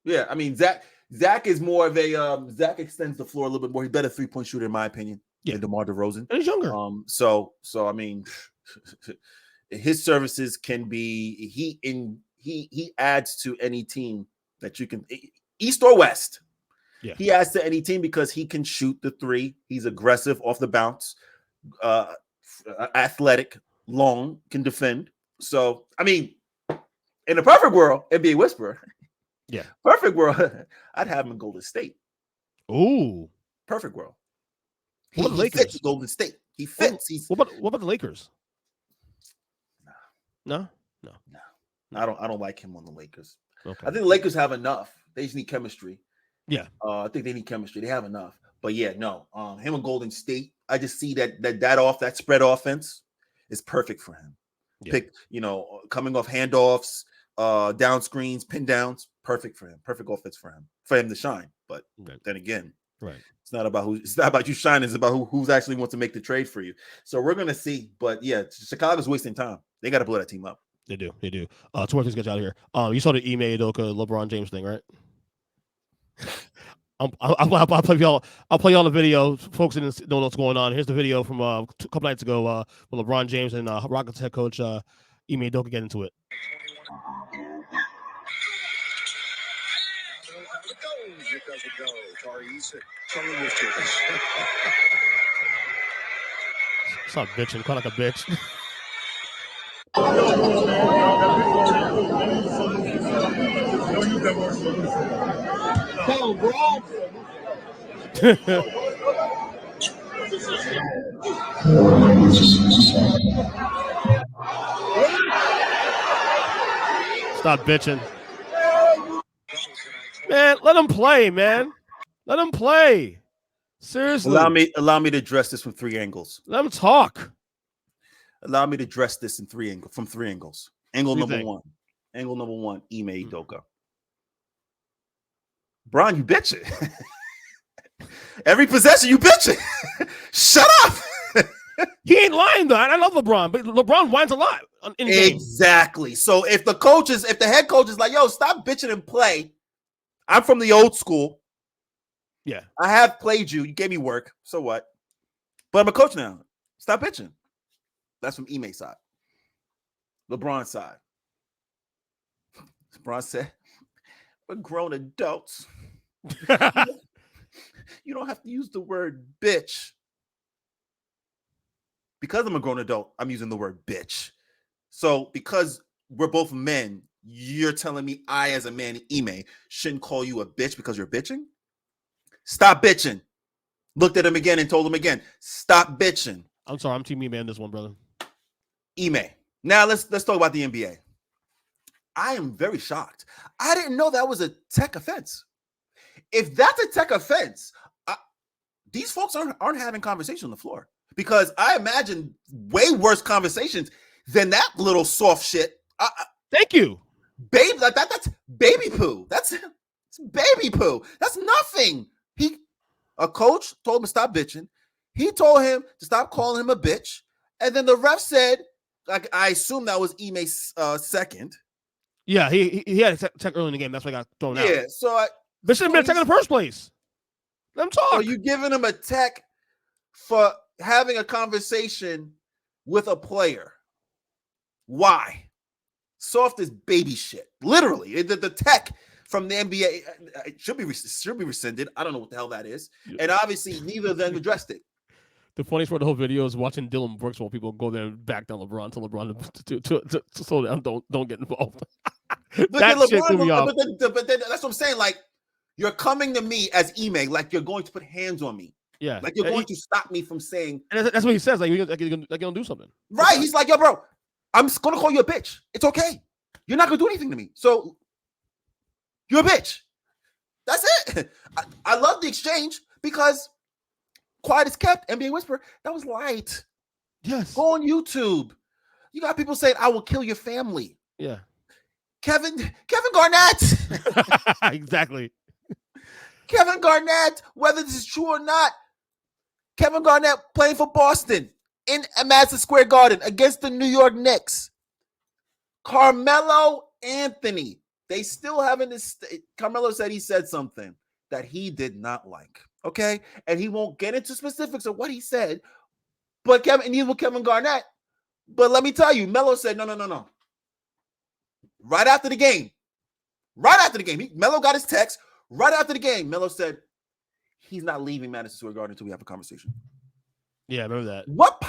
Speaker 4: Zach is more of a Zach extends the floor a little bit more. He's better 3-point shooter in my opinion than DeMar DeRozan.
Speaker 3: And he's younger.
Speaker 4: So I mean. His services can be he adds to any team that you can, East or West.
Speaker 3: Yeah,
Speaker 4: he adds to any team because he can shoot the three. He's aggressive off the bounce, athletic, long, can defend. So I mean, in a perfect world, NBA Whisperer.
Speaker 3: Yeah,
Speaker 4: perfect world. I'd have him in Golden State.
Speaker 3: Ooh,
Speaker 4: perfect world.
Speaker 3: What about the Lakers?
Speaker 4: Fits Golden State. He fits.
Speaker 3: What about the Lakers? No.
Speaker 4: I don't like him on the Lakers.
Speaker 3: Okay.
Speaker 4: I think the Lakers have enough. They just need chemistry.
Speaker 3: Yeah.
Speaker 4: I think they need chemistry. They have enough. But yeah, no. Him and Golden State, I just see that spread offense is perfect for him. Yeah. Coming off handoffs, down screens, pin downs, perfect for him. Perfect offense for him to shine. But then again,
Speaker 3: Right.
Speaker 4: It's not about you shining. It's about who's actually wants to make the trade for you. So we're gonna see. But yeah, Chicago's wasting time. They got to blow that team up.
Speaker 3: They do. Two more things to get you out of here. You saw the Ime Udoka LeBron James thing, right? I'll play y'all. I'll play y'all the video. Folks didn't know what's going on. Here's the video from a couple nights ago. With LeBron James and Rockets head coach Ime Udoka get into it. Stop bitching. Quite like a bitch. Stop bitching. Man, let him play, man. Let him play. Seriously.
Speaker 4: Allow me to address this from 3 angles.
Speaker 3: Let him talk.
Speaker 4: Allow me to address this from 3 angles. Angle number one, Ime Udoka. Bron, you bitching. Every possession, you bitching. Shut up.
Speaker 3: He ain't lying, though. I love LeBron, but LeBron whines a lot.
Speaker 4: Exactly. So if the head coach is like, yo, stop bitching and play. I'm from the old school.
Speaker 3: Yeah.
Speaker 4: I have played you. You gave me work. So what? But I'm a coach now. Stop bitching. That's from Ime's side. LeBron's side. LeBron said, we're grown adults. You don't have to use the word bitch. Because I'm a grown adult, I'm using the word bitch. So because we're both men, you're telling me I, as a man, Ime, shouldn't call you a bitch because you're bitching? Stop bitching. Looked at him again and told him again, stop bitching.
Speaker 3: I'm sorry, I'm Team Ime on this one, brother.
Speaker 4: Ime. Now let's talk about the NBA. I am very shocked. I didn't know that was a tech offense. If that's a tech offense, these folks aren't having conversation on the floor, because I imagine way worse conversations than that little soft shit.
Speaker 3: Thank you.
Speaker 4: Babe, that's baby poo. That's baby poo. That's nothing. A coach told him to stop bitching. He told him to stop calling him a bitch. And then the ref said, like, I assume that was Ime's second.
Speaker 3: Yeah, he had a tech early in the game. That's why I got thrown out.
Speaker 4: Yeah, so
Speaker 3: this shouldn't have been a tech in the first place. Let him talk.
Speaker 4: So you giving him a tech for having a conversation with a player? Why? Soft as baby shit. Literally, the tech from the NBA should be rescinded. I don't know what the hell that is, and obviously neither of them addressed it.
Speaker 3: The funniest part of the whole video is watching Dylan Brooks while people go there and back down LeBron to LeBron to slow down, don't get involved. That shit threw me off.
Speaker 4: But then that's what I'm saying. Like, you're coming to me as Ime, like you're going to put hands on me.
Speaker 3: Yeah,
Speaker 4: like you're going to stop me from saying.
Speaker 3: And that's what he says. Like you're gonna do something.
Speaker 4: Right? He's like, yo, bro, I'm just gonna call you a bitch. It's okay. You're not gonna do anything to me. So you're a bitch. That's it. I love the exchange because quiet is kept. NBA Whisper, that was light.
Speaker 3: Yes.
Speaker 4: Go on YouTube. You got people saying, I will kill your family.
Speaker 3: Yeah.
Speaker 4: Kevin Garnett.
Speaker 3: Exactly.
Speaker 4: Kevin Garnett, whether this is true or not, Kevin Garnett playing for Boston in Madison Square Garden against the New York Knicks. Carmelo Anthony. They still haven't. Carmelo said he said something that he did not like. Okay. And he won't get into specifics of what he said. But neither will Kevin Garnett. But let me tell you, Melo said, no. Right after the game. Melo got his text. Right after the game, Melo said he's not leaving Madison Square Garden until we have a conversation.
Speaker 3: Yeah, I remember that.
Speaker 4: What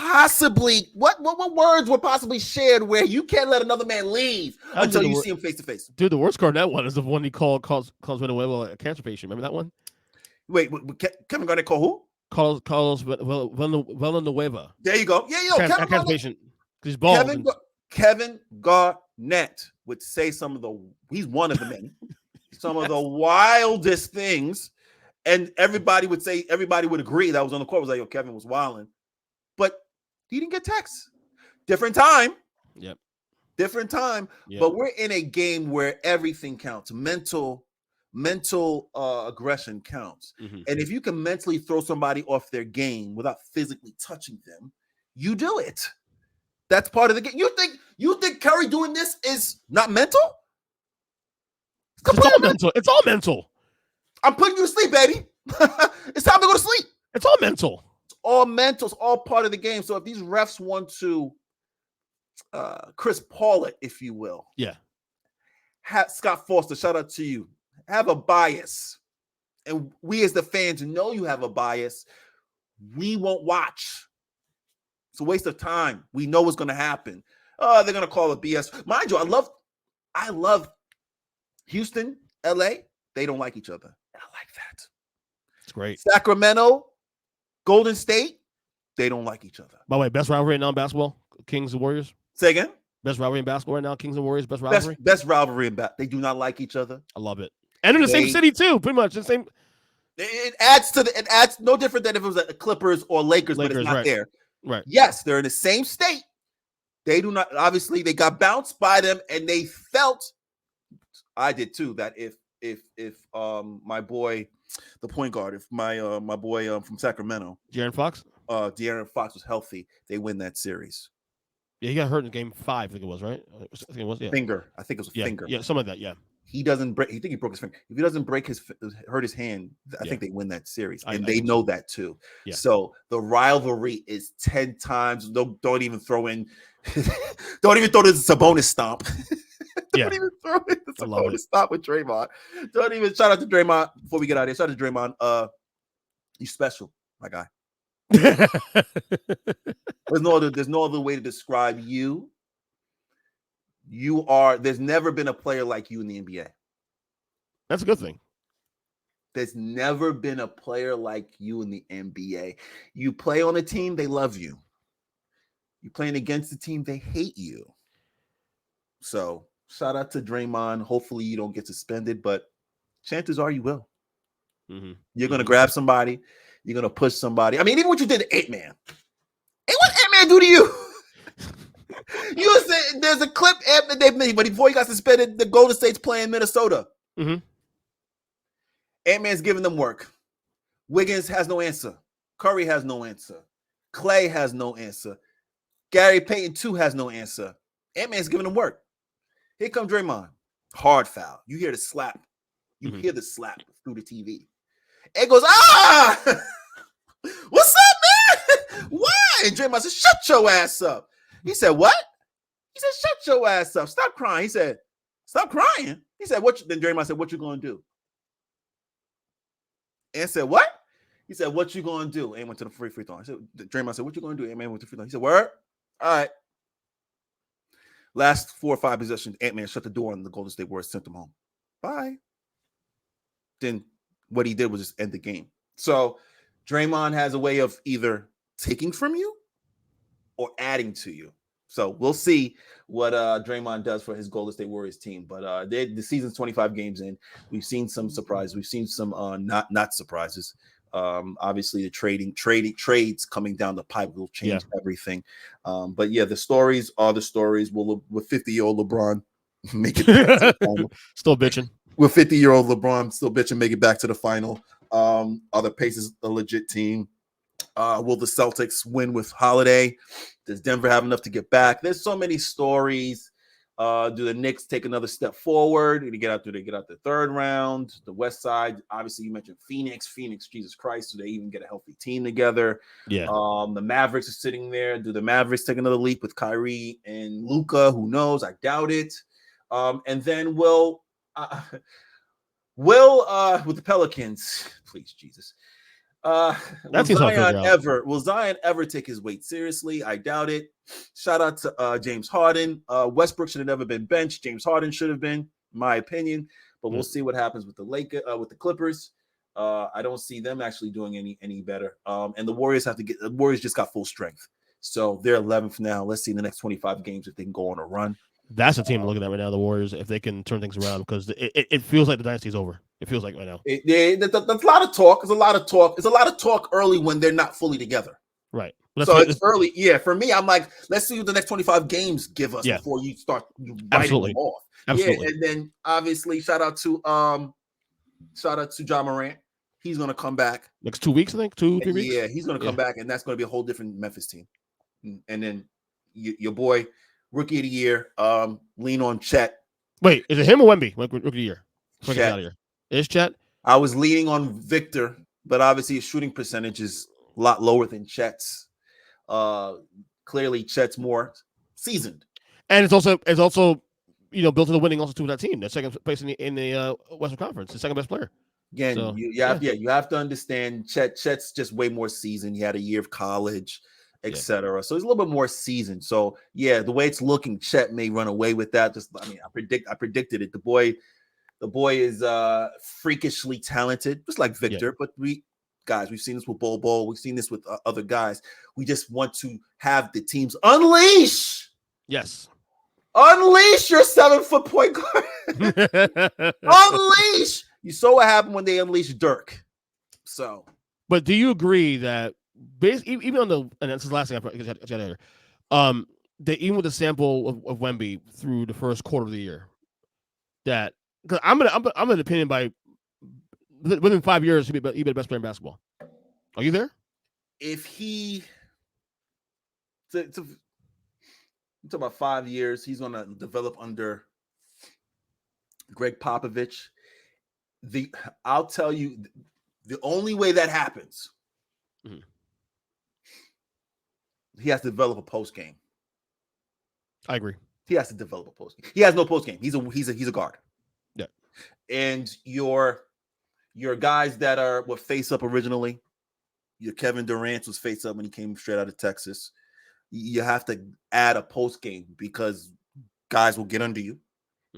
Speaker 4: words were possibly shared where you can't let another man leave until you see him face to face?
Speaker 3: Dude, the worst Garnett one is the one he calls Villanueva a cancer patient. Remember that one?
Speaker 4: Wait, Kevin Garnett called who?
Speaker 3: Carlos Villanueva.
Speaker 4: There you go. Yeah,
Speaker 3: cancer patient. He's bald.
Speaker 4: Kevin Garnett would say he's one of the many, some of the wildest things. And everybody would agree that was on the court. Was like, yo, Kevin was wilding. But he didn't get texts. Different time.
Speaker 3: Yep.
Speaker 4: Different time. Yep. But we're in a game where everything counts. Mental mental aggression counts.
Speaker 3: Mm-hmm.
Speaker 4: And if you can mentally throw somebody off their game without physically touching them, you do it. That's part of the game. You think Curry doing this is not mental?
Speaker 3: It's all mental. It's all mental.
Speaker 4: I'm putting you to sleep, baby. It's time to go to sleep.
Speaker 3: It's all mental.
Speaker 4: It's all mental. It's all part of the game. So if these refs want to Chris Paul it, if you will.
Speaker 3: Yeah.
Speaker 4: Scott Foster, shout out to you. Have a bias. And we as the fans know you have a bias. We won't watch. It's a waste of time. We know what's going to happen. Oh, they're going to call it BS. Mind you, I love Houston, LA. They don't like each other. And I like that.
Speaker 3: It's great.
Speaker 4: Sacramento, Golden State, they don't like each other.
Speaker 3: By the way, best rivalry right now in basketball, Kings and Warriors.
Speaker 4: Say again?
Speaker 3: Best rivalry in basketball right now, Kings and Warriors, best rivalry?
Speaker 4: Best rivalry in basketball. They do not like each other.
Speaker 3: I love it. And in the same city too, pretty much. The same.
Speaker 4: It adds no different than if it was the Clippers or Lakers, but it's not
Speaker 3: right.
Speaker 4: there.
Speaker 3: Right.
Speaker 4: Yes, they're in the same state. They do not, obviously, they got bounced by them, and they felt, I did too, that if my boy, the point guard, if my boy from Sacramento,
Speaker 3: De'Aaron Fox
Speaker 4: was healthy, they win that series.
Speaker 3: Yeah, he got hurt in game 5, I think it was, right? I think it was, yeah.
Speaker 4: Finger. I think it was a finger.
Speaker 3: Yeah, something like that, yeah.
Speaker 4: He doesn't break. He broke his finger. If he doesn't hurt his hand, I think they win that series, and they know that too. Yeah. So the rivalry is 10 times. Don't even throw in. Don't even throw this Sabonis stomp. Don't even throw in the Sabonis stomp with Draymond. Don't even shout out to Draymond before we get out of here. Shout out to Draymond. You special, my guy. There's no other way to describe you. There's never been a player like you in the NBA.
Speaker 3: That's a good thing.
Speaker 4: There's never been a player like you in the NBA. You play on a team, they love you. You playing against the team, they hate you. So shout out to Draymond. Hopefully you don't get suspended, but chances are you will. Mm-hmm. You're going to grab somebody. You're going to push somebody. I mean, even what you did to Ant-Man. Hey, what Ant-Man do to you? You said there's a clip they made, but before he got suspended, the Golden State's playing Minnesota.
Speaker 3: Mm-hmm.
Speaker 4: Ant-Man's giving them work. Wiggins has no answer. Curry has no answer. Clay has no answer. Gary Payton too has no answer. Ant-Man's giving them work. Here comes Draymond. Hard foul. You hear the slap. You hear the slap through the TV. It goes, what's up, man? Why? And Draymond said, shut your ass up. He said, what? He said, shut your ass up. Stop crying. He said, stop crying. He said, then Draymond said, what you going to do? And said, what? He said, what you going to do? And went to the free throw. Draymond said, what you going to do? And man went to free throw. He said, word? All right. Last 4 or 5 possessions, Ant-Man shut the door on the Golden State Warriors, sent them home. Bye. Then what he did was just end the game. So Draymond has a way of either taking from you or adding to you. So we'll see what Draymond does for his Golden State Warriors team. But the season's 25 games in. We've seen some surprises. We've seen some not surprises. Obviously, the trades coming down the pipe will change everything. But yeah, the stories are the stories. Will 50-year-old LeBron make it back to the final?
Speaker 3: Still bitching.
Speaker 4: Will 50-year-old LeBron still bitching make it back to the final? Are the Pacers a legit team? Will the Celtics win with Holiday? Does Denver have enough to get back? There's so many stories. Do the Knicks take another step forward? Do they get out the third round? The West Side, obviously, you mentioned Phoenix. Jesus Christ, do they even get a healthy team together?
Speaker 3: Yeah.
Speaker 4: The Mavericks are sitting there. Do the Mavericks take another leap with Kyrie and Luka? Who knows? I doubt it. And then will with the Pelicans, please, Jesus. Will Zion ever take his weight seriously? I doubt it. Shout out to James Harden. Westbrook should have never been benched. James Harden should have been, in my opinion. But we'll see what happens with the Clippers. I don't see them actually doing any better. And the Warriors just got full strength. So they're 11th now. Let's see in the next 25 games if they can go on a run.
Speaker 3: That's the team I'm looking at right now, the Warriors, if they can turn things around, because it feels like the dynasty's over. It feels like right now.
Speaker 4: That's a lot of talk. It's a lot of talk. It's a lot of talk early when they're not fully together.
Speaker 3: Right.
Speaker 4: So it's early. Yeah, for me, I'm like, let's see what the next 25 games give us before you start writing them off.
Speaker 3: Absolutely.
Speaker 4: Yeah, and then obviously shout out to Shout out to John Morant. He's going to come back.
Speaker 3: Next 2 weeks, I think. 2-3 weeks.
Speaker 4: Yeah, he's going to come back, and that's going to be a whole different Memphis team. And then your boy, rookie of the year, lean on Chet.
Speaker 3: Wait, is it him or Wemby? Rookie of the year.
Speaker 4: Chet.
Speaker 3: Out of here. Is Chet?
Speaker 4: I was leaning on Victor, but obviously his shooting percentage is a lot lower than Chet's. Clearly, Chet's more seasoned,
Speaker 3: and it's also built into winning also too with that team. The second place in the Western Conference, the second best player.
Speaker 4: Again, so, you have to understand Chet's just way more seasoned. He had a year of college, etc. So he's a little bit more seasoned. So yeah, the way it's looking, Chet may run away with that. I predicted it. The boy is freakishly talented, just like Victor. But we've seen this with Bol. We've seen this with other guys. We just want to have the teams unleash.
Speaker 3: Yes.
Speaker 4: Unleash your 7-foot point guard. Unleash. You saw what happened when they unleashed Dirk. So,
Speaker 3: but do you agree that even on and this is the last thing I got here, that even with the sample of Wemby through the first quarter of the year, that because I'm an opinion by within 5 years he'll be the best player in basketball. Are you there?
Speaker 4: If he, it's about 5 years, he's going to develop under Greg Popovich. I'll tell you, the only way that happens, he has to develop a post game.
Speaker 3: I agree.
Speaker 4: He has to develop a post game. He has no post game. He's a guard.
Speaker 3: Yeah.
Speaker 4: And your guys that were face up originally, your Kevin Durant was face up when he came straight out of Texas. You have to add a post game because guys will get under you.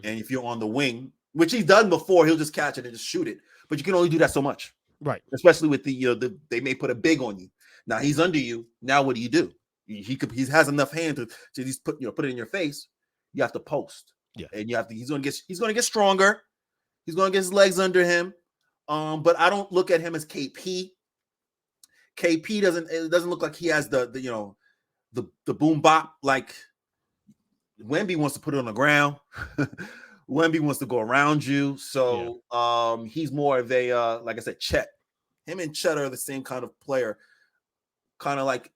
Speaker 4: And if you're on the wing, which he's done before, he'll just catch it and just shoot it. But you can only do that so much,
Speaker 3: right?
Speaker 4: Especially with they may put a big on you. Now he's under you. Now what do? He has enough hand to just put it in your face. You have to post, and he's going to get stronger. He's going to get his legs under him. But I don't look at him as KP. KP doesn't look like he has the boom bop like Wemby wants to put it on the ground. Wemby wants to go around you. So he's more of a, like I said, Chet. Him and Chet are the same kind of player, kind of like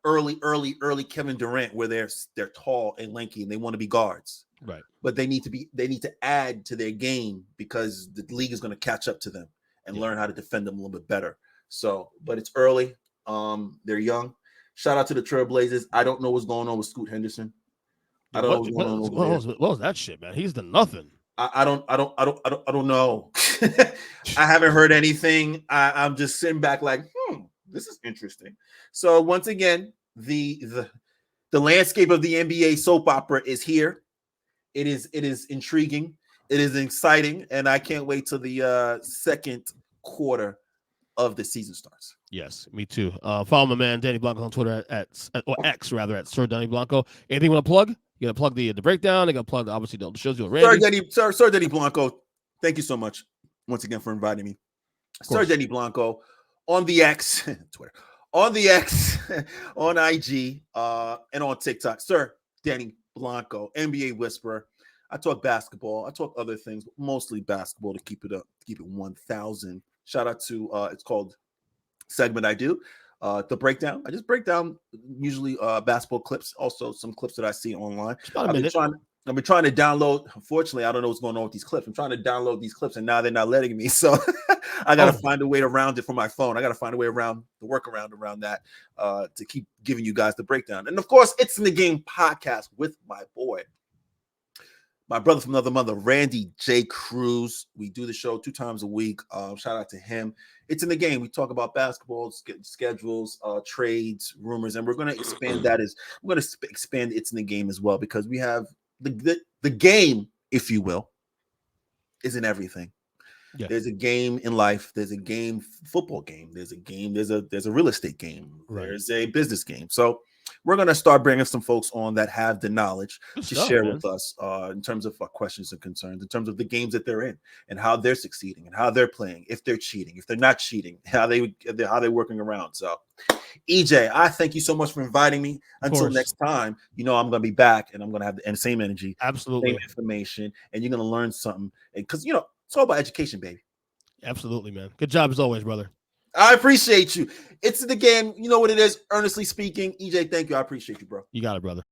Speaker 4: early Kevin Durant, where they're tall and lanky and they want to be guards.
Speaker 3: Right.
Speaker 4: But they need to add to their game because the league is going to catch up to them and learn how to defend them a little bit better. So, but it's early. They're young. Shout out to the Trailblazers. I don't know what's going on with Scoot Henderson. I don't know what's going on over there.
Speaker 3: What was that shit, man? He's done nothing.
Speaker 4: I don't know. I haven't heard anything. I'm just sitting back like, this is interesting. So once again, the landscape of the NBA soap opera is here. It is intriguing. It is exciting, and I can't wait till the second quarter of the season starts.
Speaker 3: Yes, me too. Follow my man Denny Blanco on Twitter at X rather at Sir Denny Blanco. Anything you want to plug? You got to plug the breakdown. You got to plug obviously the shows you already.
Speaker 4: Sir Denny Blanco. Thank you so much once again for inviting me. Sir Denny Blanco on the X, Twitter, on the X, on IG, and on TikTok. Sir Denny Blanco, NBA Whisperer. I talk basketball. I talk other things, but mostly basketball to keep it up, to keep it 1,000. Shout out to it's called segment I do. The breakdown. I just break down usually basketball clips, also some clips that I see online. I've been trying to download. Unfortunately, I don't know what's going on with these clips. I'm trying to download these clips, and now they're not letting me. So I got to find a way around it for my phone. I got to find a way around the workaround around that to keep giving you guys the breakdown. And of course, It's in the Game podcast with my boy, my brother from another mother, Randy J. Cruz. We do the show 2 times a week. Shout out to him. It's in the Game. We talk about basketball, schedules, trades, rumors, and we're going to expand that. We're going to expand It's in the Game as well, because we have the game, if you will, isn't everything. Yeah. There's a game in life. There's a game, football game. There's a game. There's a real estate game. Right. There's a business game. So we're going to start bringing some folks on that have the knowledge to share with us in terms of questions and concerns, in terms of the games that they're in and how they're succeeding and how they're playing, if they're cheating, if they're not cheating, how they're working around. So, EJ, I thank you so much for inviting me. Until next time, I'm going to be back and I'm going to have the same energy,
Speaker 3: absolutely,
Speaker 4: same information, and you're going to learn something. Because it's all about education, baby.
Speaker 3: Absolutely, man. Good job as always, brother.
Speaker 4: I appreciate you. It's the game. You know what it is. Earnestly speaking. EJ, thank you. I appreciate you, bro.
Speaker 3: You got it, brother.